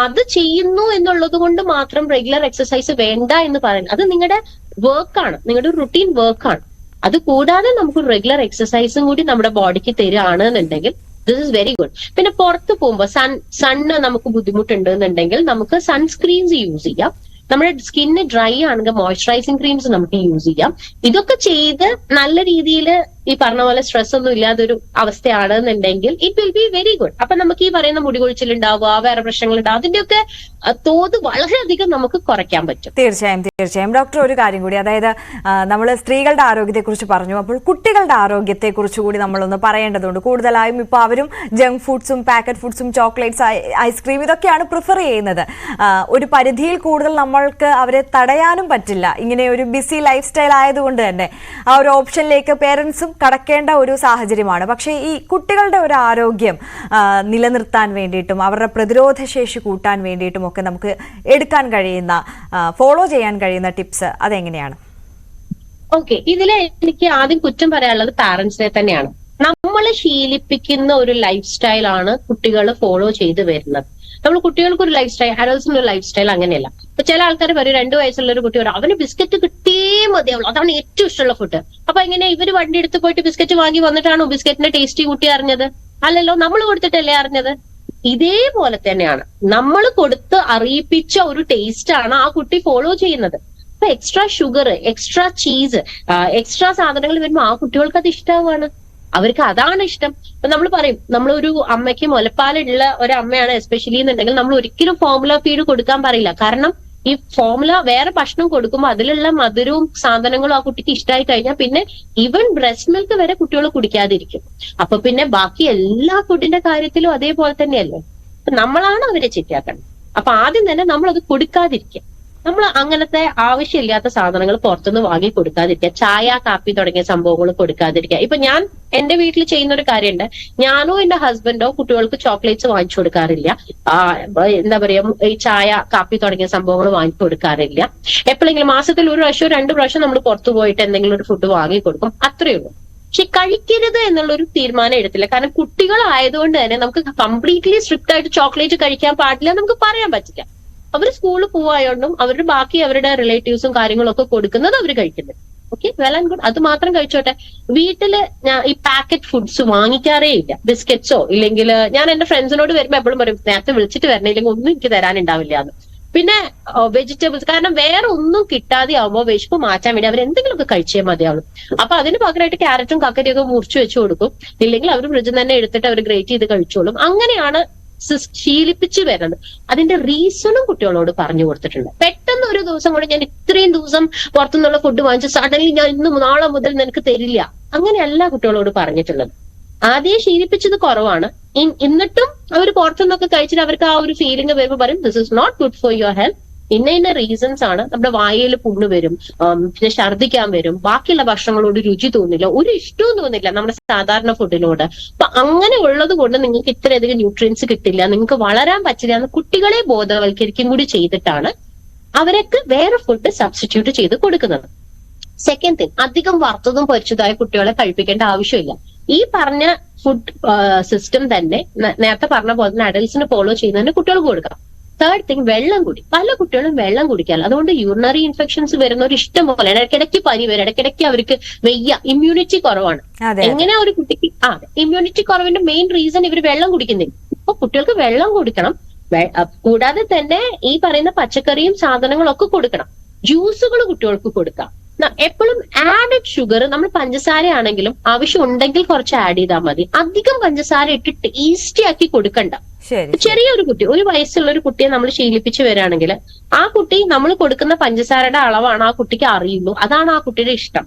അത് ചെയ്യുന്നു എന്നുള്ളത് കൊണ്ട് മാത്രം റെഗുലർ എക്സസൈസ് വേണ്ട എന്ന് പറയുന്നത് അത് നിങ്ങളുടെ വർക്കാണ്, നിങ്ങളുടെ റുട്ടീൻ വർക്കാണ്. അത് കൂടാതെ നമുക്ക് റെഗുലർ എക്സസൈസും കൂടി നമ്മുടെ ബോഡിക്ക് തരികയാണെന്നുണ്ടെങ്കിൽ ദിസ് ഇസ് വെരി ഗുഡ്. പിന്നെ പുറത്ത് പോകുമ്പോൾ സണ്ണ് നമുക്ക് ബുദ്ധിമുട്ടുണ്ട് എന്നുണ്ടെങ്കിൽ നമുക്ക് സൺസ്ക്രീൻസ് യൂസ് ചെയ്യാം. നമ്മുടെ സ്കിന്ന് ഡ്രൈ ആണെങ്കിൽ മോയ്സ്ചറൈസിങ് ക്രീംസ് നമുക്ക് യൂസ് ചെയ്യാം. ഇതൊക്കെ ചെയ്ത് നല്ല രീതിയിൽ ഈ പറഞ്ഞ പോലെ സ്ട്രെസ് ഒന്നും ഇല്ലാതൊരു അവസ്ഥയാണെന്നുണ്ടെങ്കിൽ it will be very good. അപ്പൊ നമുക്ക് ഈ പറയുന്ന മുടി കൊഴിച്ചിലുണ്ടാവുക, വേറെ പ്രശ്നങ്ങൾ ഉണ്ടാവുക, അതിന്റെയൊക്കെ തോത് വളരെയധികം നമുക്ക് കുറയ്ക്കാൻ പറ്റും. തീർച്ചയായും ഡോക്ടർ, ഒരു കാര്യം കൂടി, അതായത് നമ്മൾ സ്ത്രീകളുടെ ആരോഗ്യത്തെക്കുറിച്ച് പറഞ്ഞു, അപ്പോൾ കുട്ടികളുടെ ആരോഗ്യത്തെക്കുറിച്ച് കൂടി നമ്മളൊന്ന് പറയേണ്ടതുണ്ട്. കൂടുതലായും ഇപ്പോൾ അവരും ജങ്ക് ഫുഡ്സും പാക്കറ്റ് ഫുഡ്സും ചോക്ലേറ്റ്സ്, ഐസ്ക്രീം ഇതൊക്കെയാണ് പ്രിഫർ ചെയ്യുന്നത്. ഒരു പരിധിയിൽ കൂടുതൽ നമ്മൾക്ക് അവരെ തടയാനും പറ്റില്ല. ഇങ്ങനെ ഒരു ബിസി ലൈഫ് സ്റ്റൈൽ ആയതുകൊണ്ട് തന്നെ ആ ഒരു ഓപ്ഷനിലേക്ക് പേരൻസും കടക്കേണ്ട ഒരു സാഹചര്യമാണ്. പക്ഷേ ഈ കുട്ടികളുടെ ഒരു ആരോഗ്യം നിലനിർത്താൻ വേണ്ടിയിട്ടും അവരുടെ പ്രതിരോധ ശേഷി കൂട്ടാൻ വേണ്ടിയിട്ടും ഒക്കെ നമുക്ക് എടുക്കാൻ കഴിയുന്ന, ഫോളോ ചെയ്യാൻ കഴിയുന്ന ടിപ്സ് അതെങ്ങനെയാണ്? ഓക്കെ, ഇതില് എനിക്ക് ആദ്യം കുറ്റം പറയാനുള്ളത് പാരന്റ്സിനെ തന്നെയാണ്. നമ്മൾ ശീലിപ്പിക്കുന്ന ഒരു ലൈഫ് സ്റ്റൈലാണ് കുട്ടികൾ ഫോളോ ചെയ്ത് വരുന്നത്. നമ്മൾ കുട്ടികൾക്ക് ഒരു ലൈഫ് സ്റ്റൈൽ, അഡൽട്സിന് ഒരു ലൈഫ് സ്റ്റൈൽ അങ്ങനെയല്ല. ഇപ്പൊ ചില ആൾക്കാർ പറയും 2 വയസ്സുള്ള ഒരു കുട്ടി പറയും അവന് ബിസ്ക്കറ്റ് കിട്ടിയേ മതിയാവുള്ളൂ, അതാണ് ഏറ്റവും ഇഷ്ടമുള്ള ഫുഡ്. അപ്പൊ ഇങ്ങനെ ഇവര് വണ്ടി എടുത്ത് പോയിട്ട് ബിസ്ക്കറ്റ് വാങ്ങി വന്നിട്ടാണോ ബിസ്ക്കറ്റിന്റെ ടേസ്റ്റി കുട്ടി അറിഞ്ഞത്? അല്ലല്ലോ, നമ്മൾ കൊടുത്തിട്ടല്ലേ അറിഞ്ഞത്. ഇതേപോലെ തന്നെയാണ് നമ്മൾ കൊടുത്ത് അറിയിപ്പിച്ച ഒരു ടേസ്റ്റ് ആണ് ആ കുട്ടി ഫോളോ ചെയ്യുന്നത്. അപ്പൊ extra sugar, extra cheese, extra സാധനങ്ങൾ വരുമ്പോൾ ആ കുട്ടികൾക്ക് അത് ഇഷ്ടമാണ്. അവർക്ക് അതാണ് ഇഷ്ടം. ഇപ്പൊ നമ്മൾ പറയും, നമ്മളൊരു അമ്മയ്ക്ക് മുലപ്പാലുള്ള ഒരു അമ്മയാണ് എസ്പെഷ്യലി എന്നുണ്ടെങ്കിൽ നമ്മൾ ഒരിക്കലും ഫോർമുല ഫീഡ് കൊടുക്കാൻ പറയില്ല. കാരണം ഈ ഫോർമുല വേറെ ഭക്ഷണം കൊടുക്കുമ്പോൾ അതിലുള്ള മധുരവും സാധനങ്ങളും ആ കുട്ടിക്ക് ഇഷ്ടമായി കഴിഞ്ഞാൽ പിന്നെ ഈവൻ ബ്രസ്റ്റ് മിൽക്ക് വരെ കുട്ടികൾ കുടിക്കാതിരിക്കും. അപ്പൊ പിന്നെ ബാക്കി എല്ലാ ഫുഡിന്റെ കാര്യത്തിലും അതേപോലെ തന്നെയല്ലേ. നമ്മളാണ് അവരെ ചിറ്റാക്കേണ്ടത്. അപ്പൊ ആദ്യം തന്നെ നമ്മളത് കൊടുക്കാതിരിക്കുക. നമ്മൾ അങ്ങനത്തെ ആവശ്യമില്ലാത്ത സാധനങ്ങൾ പുറത്തുനിന്ന് വാങ്ങി കൊടുക്കാതിരിക്കുക. ചായ, കാപ്പി തുടങ്ങിയ സംഭവങ്ങൾ കൊടുക്കാതിരിക്കുക. ഇപ്പൊ ഞാൻ എന്റെ വീട്ടിൽ ചെയ്യുന്ന ഒരു കാര്യമുണ്ട്. ഞാനോ എന്റെ ഹസ്ബൻഡോ കുട്ടികൾക്ക് ചോക്ലേറ്റ്സ് വാങ്ങിച്ചു കൊടുക്കാറില്ല. എന്താ പറയാ, ഈ ചായ, കാപ്പി തുടങ്ങിയ സംഭവങ്ങൾ വാങ്ങിച്ചു കൊടുക്കാറില്ല. എപ്പോഴെങ്കിലും മാസത്തിൽ 1 പ്രാവശ്യം 2 പ്രാവശ്യം നമ്മൾ പുറത്തു പോയിട്ട് എന്തെങ്കിലും ഒരു ഫുഡ് വാങ്ങി കൊടുക്കും, അത്രയേ ഉള്ളൂ. പക്ഷെ കഴിക്കരുത് എന്നുള്ളൊരു തീരുമാനം എടുത്തില്ല. കാരണം കുട്ടികളായതുകൊണ്ട് തന്നെ നമുക്ക് കംപ്ലീറ്റ്ലി സ്ട്രിക്റ്റ് ആയിട്ട് ചോക്ലേറ്റ് കഴിക്കാൻ പാടില്ല നമുക്ക് പറയാൻ പറ്റില്ല. അവർ സ്കൂളിൽ പോവായോണ്ടും അവരുടെ ബാക്കി അവരുടെ റിലേറ്റീവ്സും കാര്യങ്ങളും ഒക്കെ കൊടുക്കുന്നത് അവർ കഴിക്കുന്നത്. ഓക്കെ, വെൽ ആൻഡ് ഗുഡ്, അത് മാത്രം കഴിച്ചോട്ടെ. വീട്ടില് ഞാൻ ഈ പാക്കറ്റ് ഫുഡ്സ് വാങ്ങിക്കാറേ ഇല്ല. ബിസ്ക്കറ്റ്സോ ഇല്ലെങ്കിൽ ഞാൻ എന്റെ ഫ്രണ്ട്സിനോട് വരുമ്പോ എപ്പോഴും പറയും നേരത്തെ വിളിച്ചിട്ട് വരണില്ലെങ്കിൽ ഒന്നും എനിക്ക് തരാനുണ്ടാവില്ല എന്ന്. പിന്നെ വെജിറ്റബിൾസ്, കാരണം വേറെ ഒന്നും കിട്ടാതെ ആവുമ്പോൾ വിശപ്പ് മാറ്റാൻ വേണ്ടി അവർ എന്തെങ്കിലുമൊക്കെ കഴിച്ചേ മതിയാവും. അപ്പൊ അതിന് പകരമായിട്ട് ക്യാരറ്റും കക്കരിയൊക്കെ മുറിച്ച് വെച്ച് കൊടുക്കും. ഇല്ലെങ്കിൽ അവർ ഫ്രിഡ്ജിൽ തന്നെ എടുത്തിട്ട് അവർ ഗ്രേറ്റ് ചെയ്ത് കഴിച്ചോളും. അങ്ങനെയാണ് ശീലിപ്പിച്ചു വരുന്നത്. അതിന്റെ റീസണും കുട്ടികളോട് പറഞ്ഞു കൊടുത്തിട്ടുണ്ട്. പെട്ടെന്ന് ഒരു ദിവസം കൊണ്ട് ഞാൻ ഇത്രയും ദിവസം പുറത്തുനിന്നുള്ള ഫുഡ് വാങ്ങിച്ച് സഡൻലി ഞാൻ നാളെ മുതൽ നിനക്ക് തരില്ല, അങ്ങനെയല്ല കുട്ടികളോട് പറഞ്ഞിട്ടുള്ളത്. ആദ്യം ശീലിപ്പിച്ചത് കുറവാണ്. എന്നിട്ടും അവർ പുറത്തുനിന്നൊക്കെ കഴിച്ചിട്ട് അവർക്ക് ആ ഒരു ഫീലിംഗ് വരുമ്പോൾ പറയും this is not good for your health. ഇന്ന റീസൺസ് ആണ്. നമ്മുടെ വായയിൽ പുണ്ണ് വരും, പിന്നെ ഛർദ്ദിക്കാൻ വരും, ബാക്കിയുള്ള ഭക്ഷണങ്ങളോട് രുചി തോന്നില്ല, ഒരു ഇഷ്ടവും തോന്നില്ല നമ്മുടെ സാധാരണ ഫുഡിനോട്. അപ്പൊ അങ്ങനെ ഉള്ളത് കൊണ്ട് നിങ്ങൾക്ക് ഇത്രയധികം ന്യൂട്രിയൻസ് കിട്ടില്ല, നിങ്ങൾക്ക് വളരാൻ പറ്റില്ല എന്ന് കുട്ടികളെ ബോധവൽക്കരിക്കും കൂടി ചെയ്തിട്ടാണ് അവർക്ക് വേറെ ഫുഡ് സബ്സ്റ്റിറ്റ്യൂട്ട് ചെയ്ത് കൊടുക്കുന്നത്. സെക്കൻഡ് തിങ്, അധികം വറുത്തതും പൊരിച്ചതായ കുട്ടികളെ കഴിപ്പിക്കേണ്ട ആവശ്യമില്ല. ഈ പറഞ്ഞ ഫുഡ് സിസ്റ്റം തന്നെ നേരത്തെ പറഞ്ഞ പോലെ തന്നെ അഡൽസിന് ഫോളോ ചെയ്യുന്നതിന് കുട്ടികൾക്ക് കൊടുക്കാം. തേർഡ് തിങ്, വെള്ളം കുടി. പല കുട്ടികളും വെള്ളം കുടിക്കാറില്ല. അതുകൊണ്ട് യൂറിനറി ഇൻഫെക്ഷൻസ് വരുന്നവർ ഇഷ്ടം പോലെ, ഇടയ്ക്കിടയ്ക്ക് പനി വരും, ഇടയ്ക്കിടയ്ക്ക് അവർക്ക് വയ്യ, ഇമ്മ്യൂണിറ്റി കുറവാണ്. എങ്ങനെ ഒരു കുട്ടിക്ക് ഇമ്മ്യൂണിറ്റി കുറവിന്റെ മെയിൻ റീസൺ ഇവർ വെള്ളം കുടിക്കുന്നില്ല. അപ്പൊ കുട്ടികൾക്ക് വെള്ളം കൊടുക്കണം. കൂടാതെ തന്നെ ഈ പറയുന്ന പച്ചക്കറിയും സാധനങ്ങളൊക്കെ കൊടുക്കണം. ജ്യൂസുകൾ കുട്ടികൾക്ക് കൊടുക്കാം. എപ്പോഴും ആഡഡ് ഷുഗർ, നമ്മൾ പഞ്ചസാര ആണെങ്കിലും ആവശ്യം ഉണ്ടെങ്കിൽ കുറച്ച് ആഡ് ചെയ്താൽ മതി. അധികം പഞ്ചസാര ഇട്ട് ടേസ്റ്റി ആക്കി കൊടുക്കണ്ട. ശരി ചെറിയൊരു കുട്ടി, ഒരു വയസ്സുള്ള ഒരു കുട്ടിയെ നമ്മൾ ശീലിപ്പിച്ചു വരികയാണെങ്കിൽ ആ കുട്ടി നമ്മൾ കൊടുക്കുന്ന പഞ്ചസാരയുടെ അളവാണ് ആ കുട്ടിക്ക് അറിയുള്ളൂ, അതാണ് ആ കുട്ടിയുടെ ഇഷ്ടം.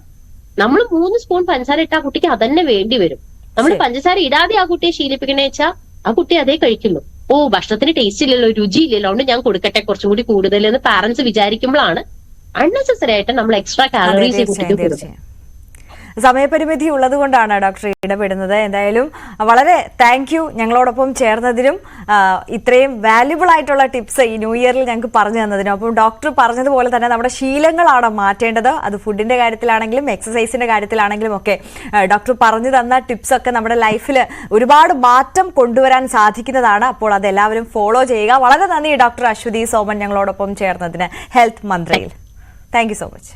നമ്മൾ 3 സ്പൂൺ പഞ്ചസാര ഇട്ട ആ കുട്ടിക്ക് അതന്നെ വേണ്ടി വരും. നമ്മൾ പഞ്ചസാര ഇടാതെ ആ കുട്ടിയെ ശീലിപ്പിക്കണേ വെച്ചാൽ ആ കുട്ടി അതേ കഴിക്കുള്ളൂ. ഓ, ഭക്ഷണത്തിന് ടേസ്റ്റ് ഇല്ലല്ലോ, രുചി ഇല്ലല്ലോ, അതുകൊണ്ട് ഞാൻ കൊടുക്കട്ടെ കുറച്ചും കൂടി കൂടുതൽ എന്ന് പാരന്റ്സ് വിചാരിക്കുമ്പോഴാണ് അൺനെസസറി ആയിട്ട് നമ്മൾ എക്സ്ട്രാ കാലറീസ് ഈ കുട്ടിക്ക് കൊടുക്കുന്നത്. സമയപരിമിതി ഉള്ളത് കൊണ്ടാണ് ഡോക്ടർ ഇടപെടുന്നത്. എന്തായാലും വളരെ താങ്ക് യു ഞങ്ങളോടൊപ്പം ചേർന്നതിനും ഇത്രയും വാല്യുബിൾ ആയിട്ടുള്ള ടിപ്സ് ഈ ന്യൂ ഇയറിൽ ഞങ്ങൾക്ക് പറഞ്ഞു തന്നതിനും. അപ്പം ഡോക്ടർ പറഞ്ഞതുപോലെ തന്നെ നമ്മുടെ ശീലങ്ങളാണ് മാറ്റേണ്ടത്. അത് ഫുഡിന്റെ കാര്യത്തിലാണെങ്കിലും എക്സസൈസിന്റെ കാര്യത്തിലാണെങ്കിലും ഒക്കെ ഡോക്ടർ പറഞ്ഞു തന്ന ടിപ്സ് ഒക്കെ നമ്മുടെ ലൈഫിൽ ഒരുപാട് മാറ്റം കൊണ്ടുവരാൻ സാധിക്കുന്നതാണ്. അപ്പോൾ അതെല്ലാവരും ഫോളോ ചെയ്യുക. വളരെ നന്ദി ഡോക്ടർ അശ്വതി സോമൻ ഞങ്ങളോടൊപ്പം ചേർന്നതിന് ഹെൽത്ത് മന്ത്രയിൽ. Thank you so much.